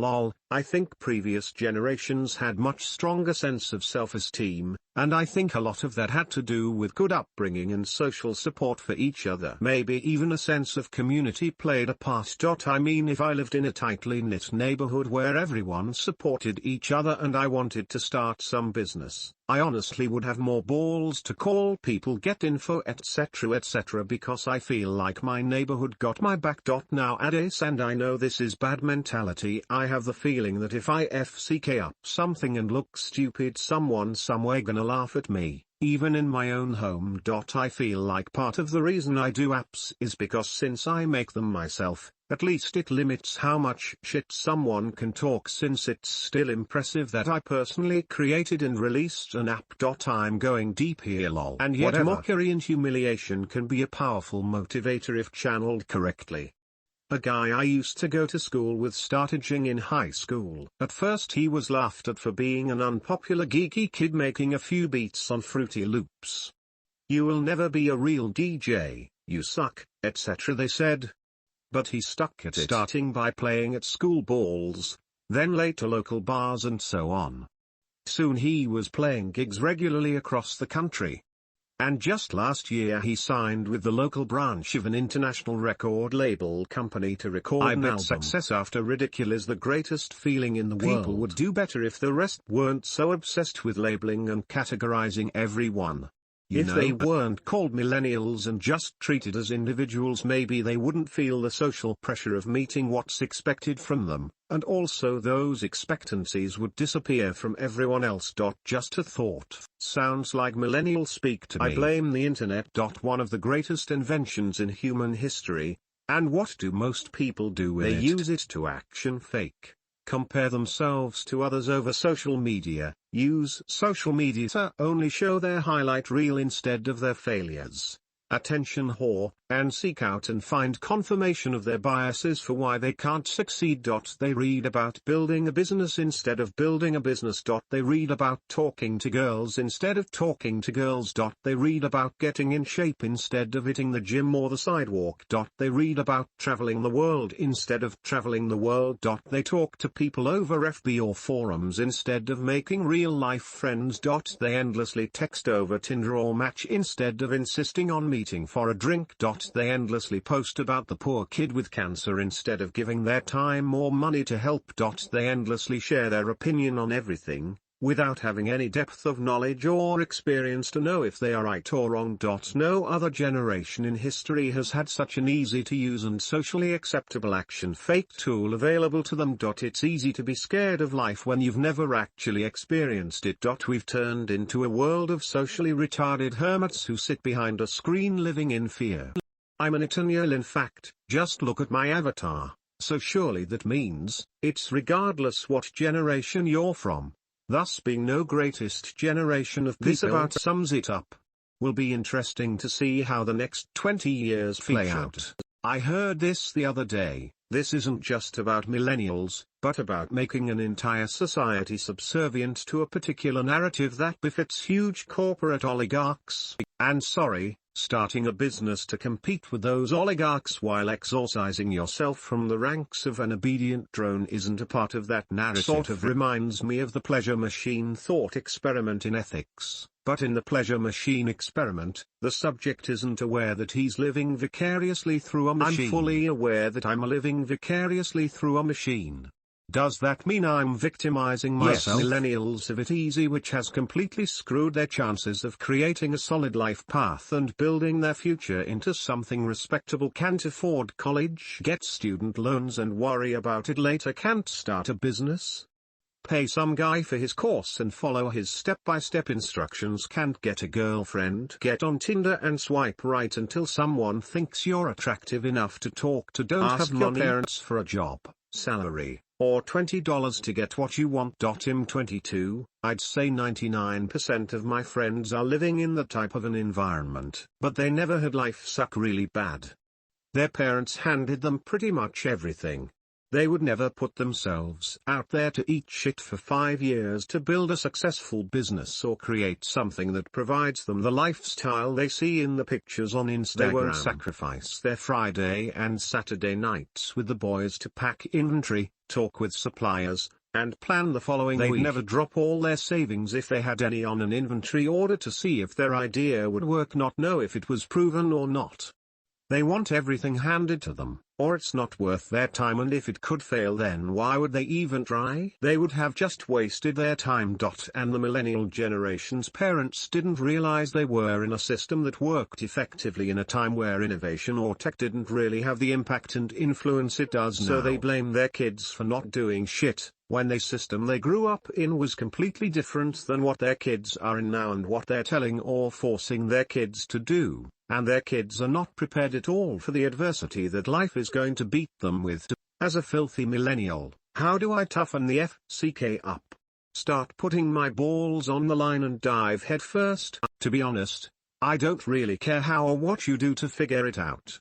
S1: I think previous generations had much stronger sense of self-esteem, and I think a lot of that had to do with good upbringing and social support for each other. Maybe even a sense of community played a part. I mean, if I lived in a tightly knit neighborhood where everyone supported each other and I wanted to start some business, I honestly would have more balls to call people, get info, etc. because I feel like my neighborhood got my back. Nowadays, and I know this is bad mentality, I have the feeling that if I FCK up something and look stupid, someone somewhere gonna laugh at me, even in my own home. I feel like part of the reason I do apps is because since I make them myself, at least it limits how much shit someone can talk, since it's still impressive that I personally created and released an app. I'm going deep here and yet mockery and humiliation can be a powerful motivator if channeled correctly. A guy I used to go to school with started DJing in high school. At first he was laughed at for being an unpopular geeky kid making a few beats on Fruity Loops. You will never be a real DJ, you suck, etc. they said. But he stuck at it, starting by playing at school balls, then later local bars and so on. Soon he was playing gigs regularly across the country. And just last year he signed with the local branch of an international record label company to record an album. Success after ridicule is the greatest feeling in the world. People would do better if the rest weren't so obsessed with labeling and categorizing everyone. If they weren't called millennials and just treated as individuals, maybe they wouldn't feel the social pressure of meeting what's expected from them, and also those expectancies would disappear from everyone else. Just a thought. Sounds like millennial speak to me. I blame the internet. One of the greatest inventions in human history, and what do most people do with it? They use it to action fake. Compare themselves to others over social media, use social media to only show their highlight reel instead of their failures. Attention whore, and seek out and find confirmation of their biases for why they can't succeed. They read about building a business instead of building a business. They read about talking to girls instead of talking to girls. They read about getting in shape instead of hitting the gym or the sidewalk. They read about traveling the world instead of traveling the world. They talk to people over FB or forums instead of making real-life friends. They endlessly text over Tinder or Match instead of insisting on meeting for a drink. They endlessly post about the poor kid with cancer instead of giving their time or money to help. They endlessly share their opinion on everything, without having any depth of knowledge or experience to know if they are right or wrong. No other generation in history has had such an easy-to-use and socially acceptable action fake tool available to them. It's easy to be scared of life when you've never actually experienced it. We've turned into a world of socially retarded hermits who sit behind a screen living in fear. I'm an millennial. In fact, just look at my avatar, so surely that means, it's regardless what generation you're from. Thus being no greatest generation of people. This about sums it up. Will be interesting to see how the next 20 years play out. I heard this the other day, this isn't just about millennials, but about making an entire society subservient to a particular narrative that befits huge corporate oligarchs, and starting a business to compete with those oligarchs while exorcising yourself from the ranks of an obedient drone isn't a part of that narrative. Sort of reminds me of the pleasure machine thought experiment in ethics, but in the pleasure machine experiment, the subject isn't aware that he's living vicariously through a machine. I'm fully aware that I'm living vicariously through a machine. Does that mean I'm victimizing myself?
S2: Yes.
S1: Millennials have it easy, which has completely screwed their chances of creating a solid life path and building their future into something respectable. Can't afford college, get student loans and worry about it later. Can't start a business, pay some guy for his course and follow his step-by-step instructions. Can't get a girlfriend, get on Tinder and swipe right until someone thinks you're attractive enough to talk to. Don't
S2: Ask
S1: have
S2: your
S1: money, parents for a job, salary, or $20 to get what you want. I'm 22, I'd say 99% of my friends are living in that type of an environment. But they never had life suck really bad. Their parents handed them pretty much everything. They would never put themselves out there to eat shit for 5 years to build a successful business or create something that provides them the lifestyle they see in the pictures on Instagram. They won't sacrifice their Friday and Saturday nights with the boys to pack inventory, talk with suppliers, and plan the following week. They'd never drop all their savings if they had any on an inventory order to see if their idea would work, not know if it was proven or not. They want everything handed to them, or it's not worth their time, and if it could fail, then why would they even try? They would have just wasted their time. And the millennial generation's parents didn't realize they were in a system that worked effectively in a time where innovation or tech didn't really have the impact and influence it does now. So they blame their kids for not doing shit, when the system they grew up in was completely different than what their kids are in now and what they're telling or forcing their kids to do. And their kids are not prepared at all for the adversity that life is going to beat them with. As a filthy millennial, how do I toughen the FCK up? Start putting my balls on the line and dive head first. To be honest, I don't really care how or what you do to figure it out.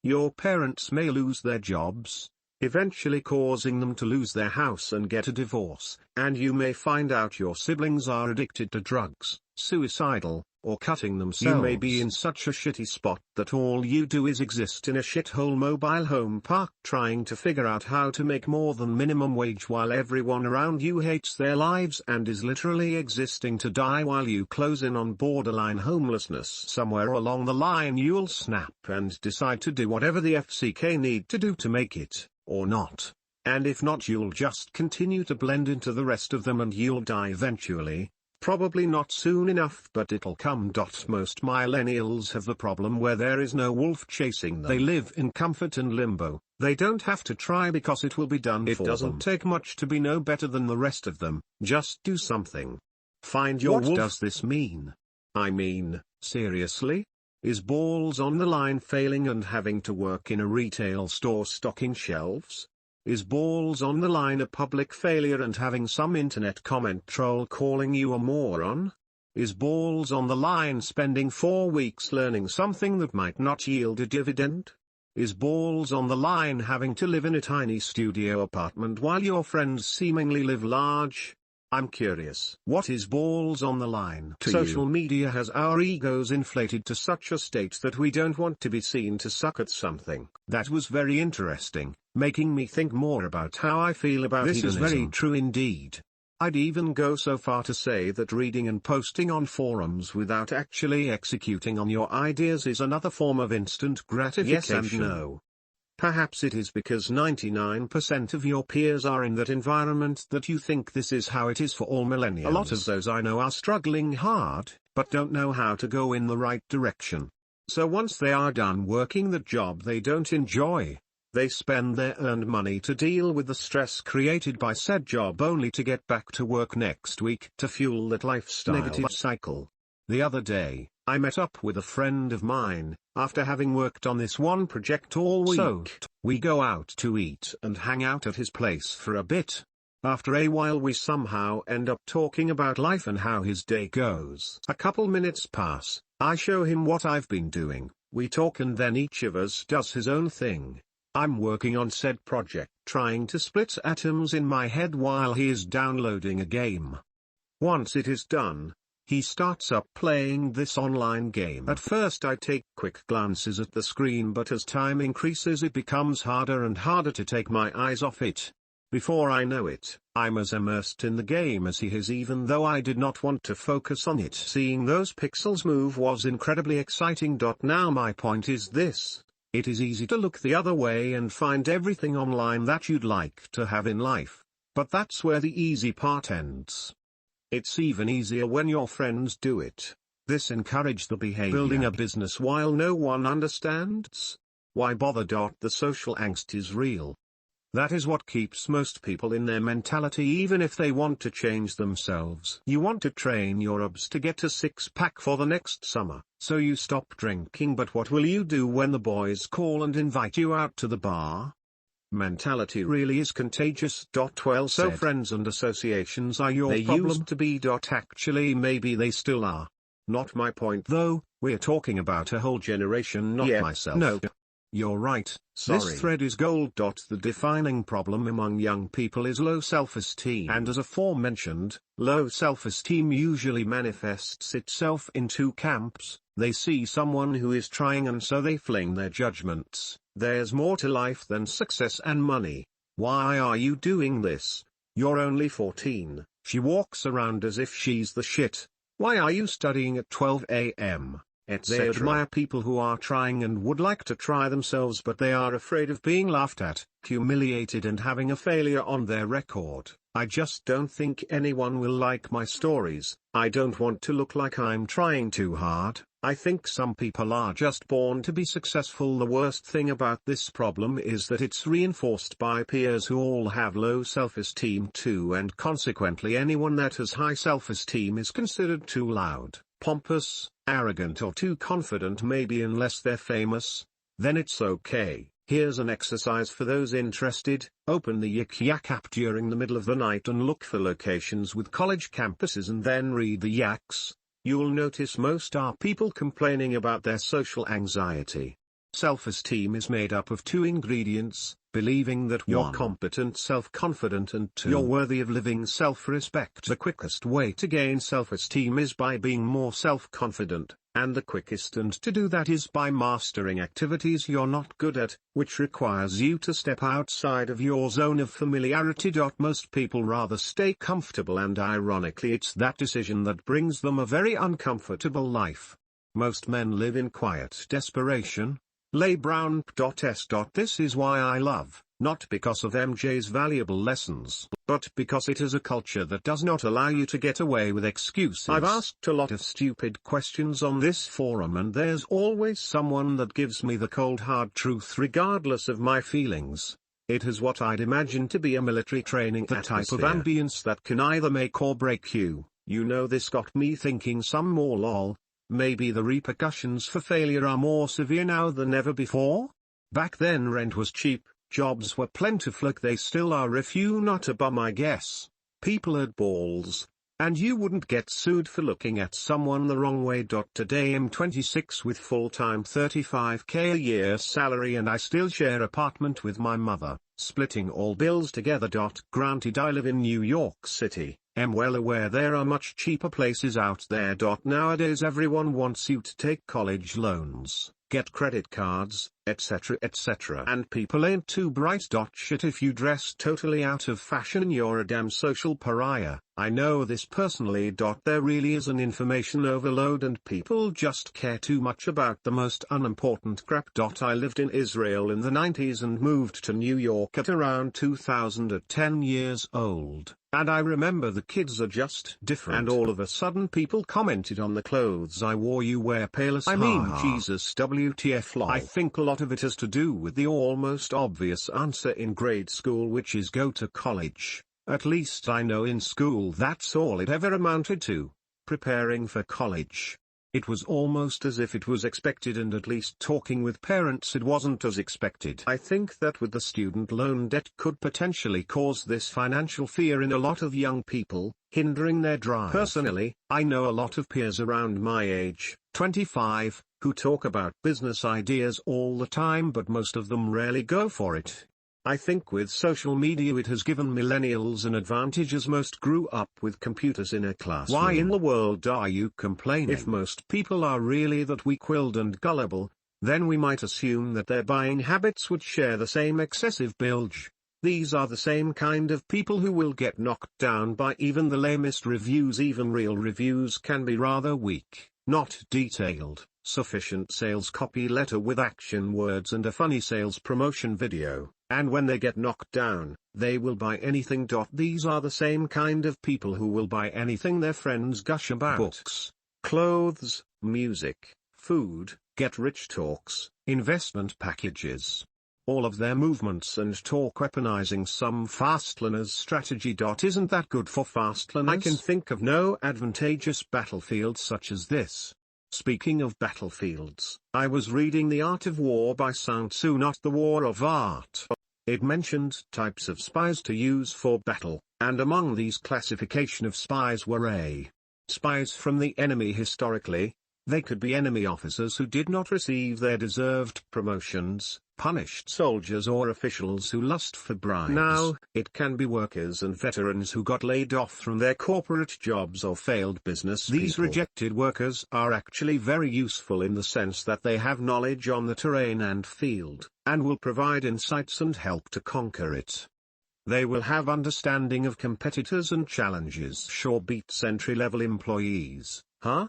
S1: Your parents may lose their jobs, eventually causing them to lose their house and get a divorce, and you may find out your siblings are addicted to drugs, suicidal, or cutting themselves. You may be in such a shitty spot that all you do is exist in a shithole mobile home park trying to figure out how to make more than minimum wage while everyone around you hates their lives and is literally existing to die while you close in on borderline homelessness. Somewhere along the line you'll snap and decide to do whatever the FCK need to do to make it, or not. And if not, you'll just continue to blend into the rest of them and you'll die eventually. Probably not soon enough, but it'll come. Most millennials have the problem where there is no wolf chasing them. They live in comfort and limbo. They don't have to try because it will be done for them. It doesn't take much to be no better than the rest of them. Just do something. Find your wolf. What does this mean? I mean, seriously? Is balls on the line failing and having to work in a retail store stocking shelves? Is balls on the line a public failure and having some internet comment troll calling you a moron? Is balls on the line spending 4 weeks learning something that might not yield a dividend? Is balls on the line having to live in a tiny studio apartment while your friends seemingly live large? I'm curious. What is balls on the line to you? Social media has our egos inflated to such a state that we don't want to be seen to suck at something. That was very interesting, making me think more about how I feel about this. Is very true indeed. I'd even go so far to say that reading and posting on forums without actually executing on your ideas is another form of instant gratification. Yes and no. Perhaps it is because 99% of your peers are in that environment that you think this is how it is for all millennials. A lot of those I know are struggling hard, but don't know how to go in the right direction. So once they are done working the job they don't enjoy, they spend their earned money to deal with the stress created by said job only to get back to work next week to fuel that lifestyle negative cycle. The other day, I met up with a friend of mine, after having worked on this one project all week. So, we go out to eat and hang out at his place for a bit. After a while we somehow end up talking about life and how his day goes. A couple minutes pass, I show him what I've been doing, we talk and then each of us does his own thing. I'm working on said project trying to split atoms in my head while he is downloading a game. Once it is done, he starts up playing this online game. At first I take quick glances at the screen, but as time increases it becomes harder and harder to take my eyes off it. Before I know it, I'm as immersed in the game as he is, even though I did not want to focus on it. Seeing those pixels move was incredibly exciting. Now my point is this. It is easy to look the other way and find everything online that you'd like to have in life, but that's where the easy part ends. It's even easier when your friends do it. This encourages the behavior. Building a business while no one understands? Why bother? The social angst is real. That is what keeps most people in their mentality even if they want to change themselves. You want to train your abs to get a six-pack for the next summer, so you stop drinking, but what will you do when the boys call and invite you out to the bar? Mentality really is contagious. Well said. So friends and associations are your problem. They used to be. Actually maybe they still are. Not my point though, we're talking about a whole generation, not myself. No. You're right, sorry. This thread is gold. The defining problem among young people is low self-esteem. And as aforementioned, low self-esteem usually manifests itself in two camps. They see someone who is trying and so they fling their judgments. There's more to life than success and money. Why are you doing this? You're only 14. She walks around as if she's the shit. Why are you studying at 12 a.m.? They admire people who are trying and would like to try themselves, but they are afraid of being laughed at, humiliated and having a failure on their record. I just don't think anyone will like my stories. I don't want to look like I'm trying too hard. I think some people are just born to be successful. The worst thing about this problem is that it's reinforced by peers who all have low self-esteem too, and consequently anyone that has high self-esteem is considered too loud, pompous, arrogant or too confident, maybe unless they're famous. Then it's okay. Here's an exercise for those interested. Open the Yik Yak app during the middle of the night and look for locations with college campuses and then read the yaks. You'll notice most are people complaining about their social anxiety. Self-esteem is made up of two ingredients: believing that you're competent, self-confident, and 2, you're worthy of living, self-respect. The quickest way to gain self-esteem is by being more self-confident, and the quickest and to do that is by mastering activities you're not good at, which requires you to step outside of your zone of familiarity. Most people rather stay comfortable, and ironically it's that decision that brings them a very uncomfortable life. Most men live in quiet desperation. Lay Brown. This is why I love, not because of MJ's valuable lessons, but because it is a culture that does not allow you to get away with excuses. I've asked a lot of stupid questions on this forum, and there's always someone that gives me the cold hard truth regardless of my feelings. It is what I'd imagine to be a military training atmosphere. Type of ambience that can either make or break you. You know, this got me thinking some more. Lol. Maybe the repercussions for failure are more severe now than ever before? Back then rent was cheap, jobs were plentiful, they still are if you not a bum, I guess. People had balls. And you wouldn't get sued for looking at someone the wrong way. Today I'm 26 with full-time $35K a year salary, and I still share apartment with my mother, splitting all bills together. Granted, I live in New York City. Am well aware there are much cheaper places out there. Nowadays everyone wants you to take college loans, get credit cards, etc. And people ain't too bright. Shit, if you dress totally out of fashion you're a damn social pariah. I know this personally. There really is an information overload and people just care too much about the most unimportant crap. I lived in Israel in the 90s and moved to New York at around 2000 at 10 years old. And I remember the kids are just different. And all of a sudden people commented on the clothes I wore. You wear pale as Jesus, WTF lol. I think a lot of it has to do with the almost obvious answer in grade school, which is go to college. At least I know in school that's all it ever amounted to. Preparing for college. It was almost as if it was expected, and at least talking with parents it wasn't as expected. I think that with the student loan debt could potentially cause this financial fear in a lot of young people, hindering their drive. Personally, I know a lot of peers around my age, 25, who talk about business ideas all the time, but most of them rarely go for it. I think with social media it has given millennials an advantage, as most grew up with computers in a classroom. Why in the world are you complaining? If most people are really that weak-willed and gullible, then we might assume that their buying habits would share the same excessive bilge. These are the same kind of people who will get knocked down by even the lamest reviews. Even real reviews can be rather weak, not detailed, sufficient sales copy letter with action words and a funny sales promotion video, and when they get knocked down, they will buy anything. These are the same kind of people who will buy anything their friends gush about. Books, clothes, music, food, get-rich talks, investment packages. All of their movements and talk weaponizing some fastlaners strategy. Isn't that good for fastlaners? I can think of no advantageous battlefield such as this. Speaking of battlefields, I was reading The Art of War by Sun Tzu, not The War of Art. It mentioned types of spies to use for battle, and among these classification of spies were A. Spies from the enemy. Historically, they could be enemy officers who did not receive their deserved promotions, punished soldiers or officials who lust for bribes. Now, it can be workers and veterans who got laid off from their corporate jobs or failed business. These rejected workers are actually very useful in the sense that they have knowledge on the terrain and field, and will provide insights and help to conquer it. They will have understanding of competitors and challenges. Sure beats entry-level employees, huh?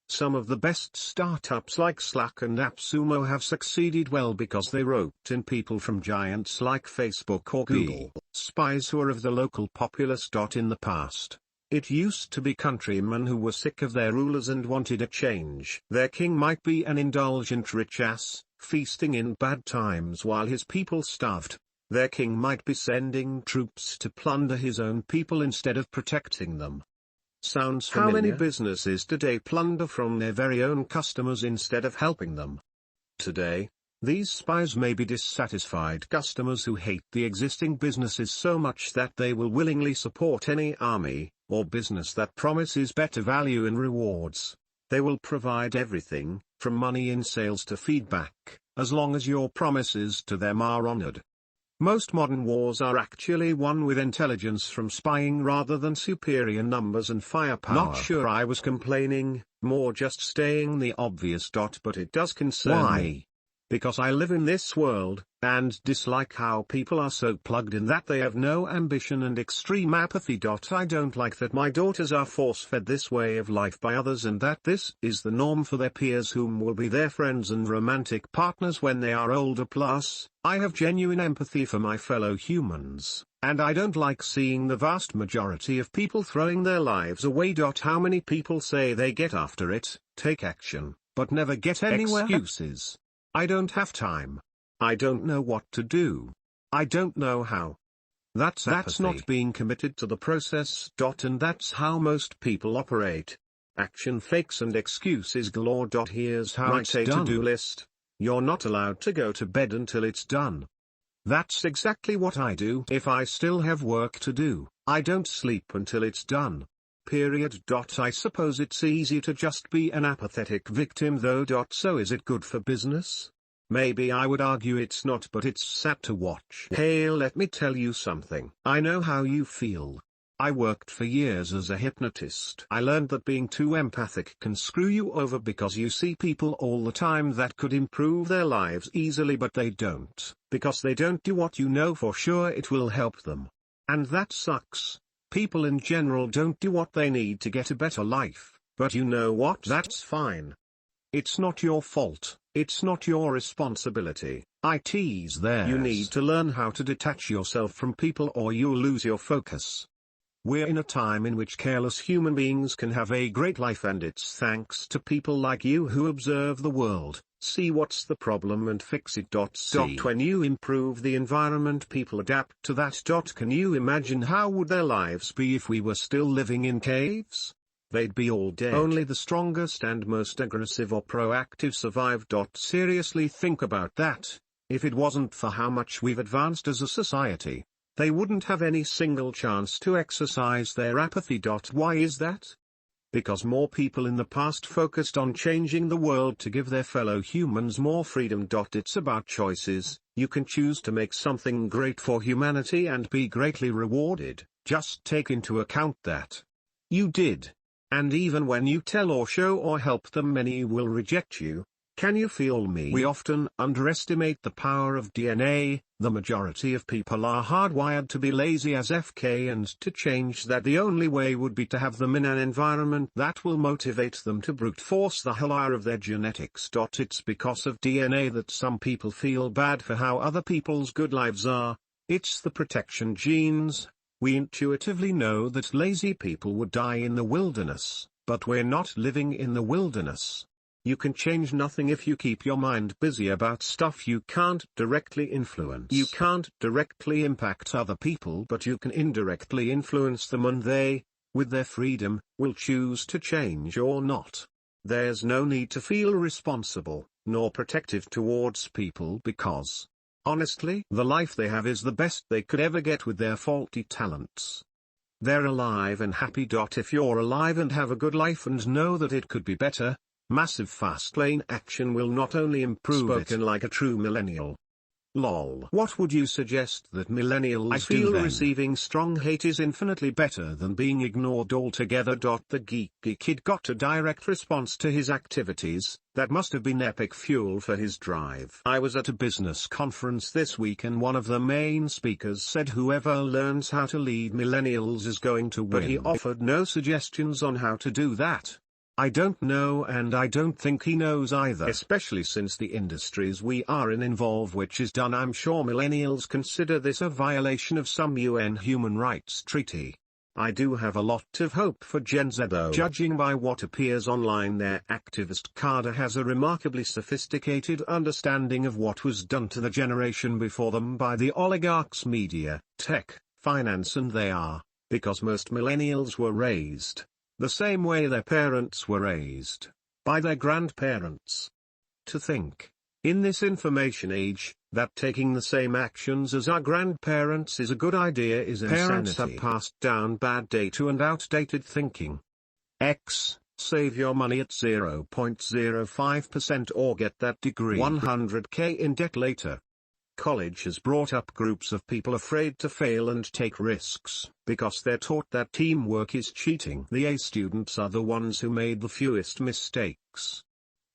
S1: Some of the best startups like Slack and AppSumo have succeeded well because they roped in people from giants like Facebook or Google. Spies who are of the local populace. In the past, it used to be countrymen who were sick of their rulers and wanted a change. Their king might be an indulgent rich ass, feasting in bad times while his people starved. Their king might be sending troops to plunder his own people instead of protecting them. Sounds familiar? How many businesses today plunder from their very own customers instead of helping them? Today, these spies may be dissatisfied customers who hate the existing businesses so much that they will willingly support any army or business that promises better value and rewards. They will provide everything, from money in sales to feedback, as long as your promises to them are honored. Most modern wars are actually won with intelligence from spying rather than superior numbers and firepower. Not sure I was complaining, more just stating the obvious. But it does concern me. Because I live in this world, and dislike how people are so plugged in that they have no ambition and extreme apathy. I don't like that my daughters are force-fed this way of life by others and that this is the norm for their peers whom will be their friends and romantic partners when they are older. Plus, I have genuine empathy for my fellow humans, and I don't like seeing the vast majority of people throwing their lives away. How many people say they get after it, take action, but never get anywhere? Excuses. I don't have time. I don't know what to do. I don't know how. That's not being committed to the process. And that's how most people operate. Action fakes and excuses galore. Here's how it's a to-do list. You're not allowed to go to bed until it's done. That's exactly what I do. If I still have work to do, I don't sleep until it's done. Period. I suppose it's easy to just be an apathetic victim though. So is it good for business? Maybe I would argue it's not, but it's sad to watch. Hey, let me tell you something. I know how you feel. I worked for years as a hypnotist. I learned that being too empathic can screw you over because you see people all the time that could improve their lives easily but they don't, because they don't do what you know for sure it will help them. And that sucks. People in general don't do what they need to get a better life, but you know what? That's fine. It's not your fault, it's not your responsibility. It's theirs. You need to learn how to detach yourself from people or you'll lose your focus. We're in a time in which careless human beings can have a great life, and it's thanks to people like you who observe the world, see what's the problem and fix it. When you improve the environment, people adapt to that. Can you imagine how would their lives be if we were still living in caves? They'd be all dead. Only the strongest and most aggressive or proactive survive. Seriously think about that. If it wasn't for how much we've advanced as a society, they wouldn't have any single chance to exercise their apathy. Why is that? Because more people in the past focused on changing the world to give their fellow humans more freedom. It's about choices. You can choose to make something great for humanity and be greatly rewarded. Just take into account that you did. And even when you tell or show or help them, many will reject you. Can you feel me? We often underestimate the power of DNA, The majority of people are hardwired to be lazy as FK, and to change that the only way would be to have them in an environment that will motivate them to brute force the hell out of their genetics. It's because of DNA that some people feel bad for how other people's good lives are. It's the protection genes. We intuitively know that lazy people would die in the wilderness, but we're not living in the wilderness. You can change nothing if you keep your mind busy about stuff you can't directly influence. You can't directly impact other people, but you can indirectly influence them, and they, with their freedom, will choose to change or not. There's no need to feel responsible, nor protective towards people, because, honestly, the life they have is the best they could ever get with their faulty talents. They're alive and happy. If you're alive and have a good life and know that it could be better, massive fast lane action will not only improve it. Like a true millennial. Lol. What would you suggest that millennials feel receiving strong hate is infinitely better than being ignored altogether. The geeky kid got a direct response to his activities. That must have been epic fuel for his drive. I was at a business conference this week, and one of the main speakers said whoever learns how to lead millennials is going to win. But he offered no suggestions on how to do that. I don't know, and I don't think he knows either, especially since the industries we are in involve which is done. I'm sure millennials consider this a violation of some UN human rights treaty. I do have a lot of hope for Gen Z though. Judging by what appears online, their activist cadre has a remarkably sophisticated understanding of what was done to the generation before them by the oligarchs, media, tech, finance, and they are, because most millennials were raised the same way their parents were raised, by their grandparents. To think, in this information age, that taking the same actions as our grandparents is a good idea is insanity. Parents have passed down bad data and outdated thinking. Save your money at 0.05% or get that degree 100k in debt later. College has brought up groups of people afraid to fail and take risks, because they're taught that teamwork is cheating. The A students are the ones who made the fewest mistakes.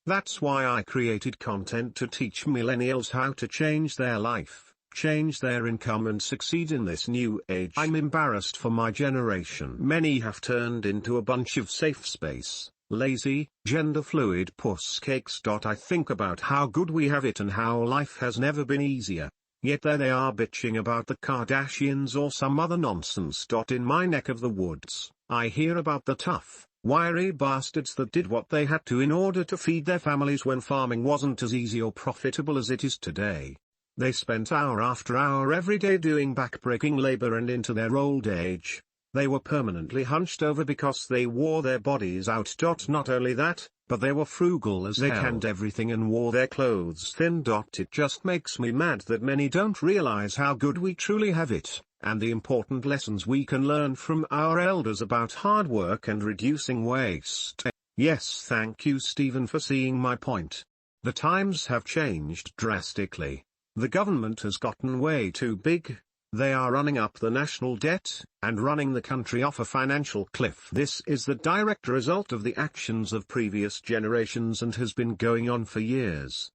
S1: That's why I created content to teach millennials how to change their life, change their income, and succeed in this new age. I'm embarrassed for my generation. Many have turned into a bunch of safe space, lazy, gender-fluid puss cakes. I think about how good we have it and how life has never been easier, yet there they are bitching about the Kardashians or some other nonsense. In my neck of the woods, I hear about the tough, wiry bastards that did what they had to in order to feed their families when farming wasn't as easy or profitable as it is today. They spent hour after hour every day doing back-breaking labor, and into their old age, they were permanently hunched over because they wore their bodies out. Not only that, but they were frugal as they canned everything and wore their clothes thin. It just makes me mad that many don't realize how good we truly have it, and the important lessons we can learn from our elders about hard work and reducing waste. Yes, thank you Stephen for seeing my point. The times have changed drastically. The government has gotten way too big. They are running up the national debt, and running the country off a financial cliff. This is the direct result of the actions of previous generations and has been going on for years.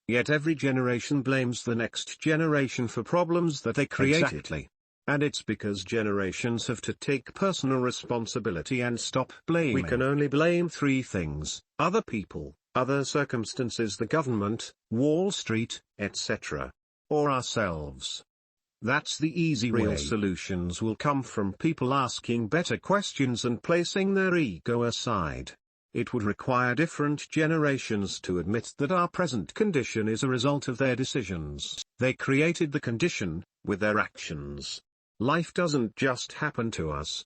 S1: Yet every generation blames the next generation for problems that they created. Exactly. And it's because generations have to take personal responsibility and stop blaming. We can only blame three things: other people, other circumstances, the government, Wall Street, etc. or ourselves. That's the easy way. Real solutions will come from people asking better questions and placing their ego aside. It would require different generations to admit that our present condition is a result of their decisions. They created the condition, with their actions. Life doesn't just happen to us.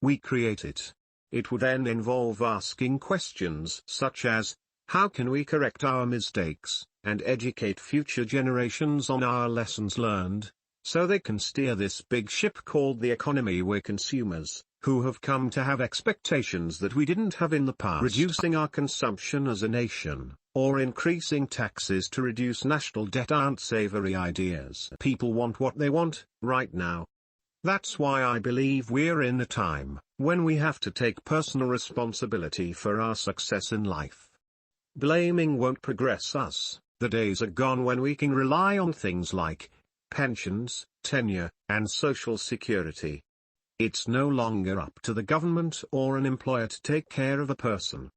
S1: We create it. It would then involve asking questions such as, how can we correct our mistakes, and educate future generations on our lessons learned, so they can steer this big ship called the economy. We're consumers, who have come to have expectations that we didn't have in the past. Reducing our consumption as a nation, or increasing taxes to reduce national debt aren't savory ideas. People want what they want, right now. That's why I believe we're in a time when we have to take personal responsibility for our success in life. Blaming won't progress us. The days are gone when we can rely on things like pensions, tenure, and social security. It's no longer up to the government or an employer to take care of a person.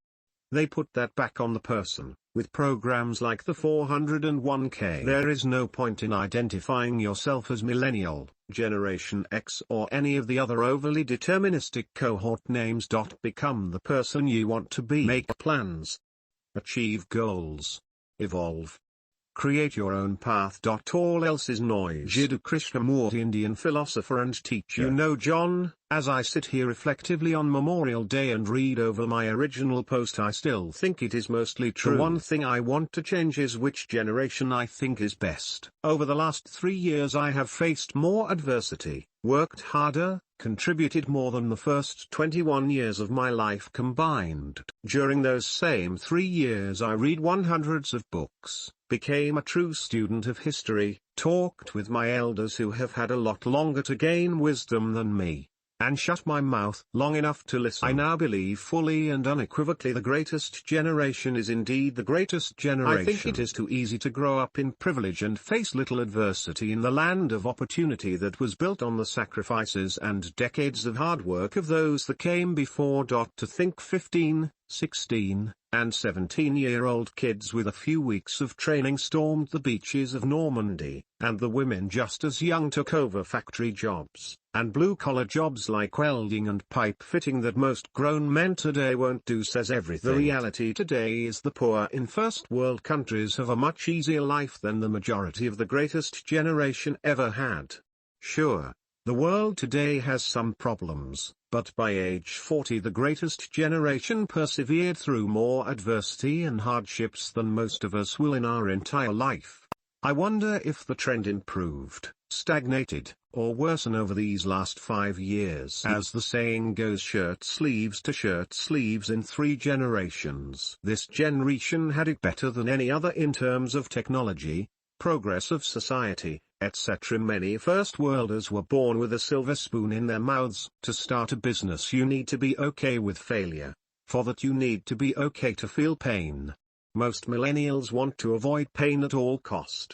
S1: They put that back on the person, with programs like the 401k. There is no point in identifying yourself as Millennial, Generation X or any of the other overly deterministic cohort names. Become the person you want to be. Make plans. Achieve goals. Evolve. Create your own path. All else is noise. Jiddu Krishnamurti, Indian philosopher and teacher. You know, John, as I sit here reflectively on Memorial Day and read over my original post, I still think it is mostly true. The one thing I want to change is which generation I think is best. Over the last 3 years I have faced more adversity, worked harder, contributed more than the first 21 years of my life combined. During those same 3 years I read hundreds of books, became a true student of history, talked with my elders who have had a lot longer to gain wisdom than me, and shut my mouth long enough to listen. I now believe fully and unequivocally the greatest generation is indeed the greatest generation. I think it is too easy to grow up in privilege and face little adversity in the land of opportunity that was built on the sacrifices and decades of hard work of those that came before. To think 15, 16, and 17-year-old kids with a few weeks of training stormed the beaches of Normandy, and the women just as young took over factory jobs, and blue-collar jobs like welding and pipe fitting that most grown men today won't do, says everything. The reality today is the poor in first world countries have a much easier life than the majority of the greatest generation ever had. Sure, the world today has some problems, but by age 40 the greatest generation persevered through more adversity and hardships than most of us will in our entire life. I wonder if the trend improved, stagnated, or worsened over these last 5 years. As the saying goes, shirt sleeves to shirt sleeves in 3 generations. This generation had it better than any other in terms of technology, progress of society, etc. Many first worlders were born with a silver spoon in their mouths. To start a business you need to be okay with failure. For that you need to be okay to feel pain. Most millennials want to avoid pain at all cost.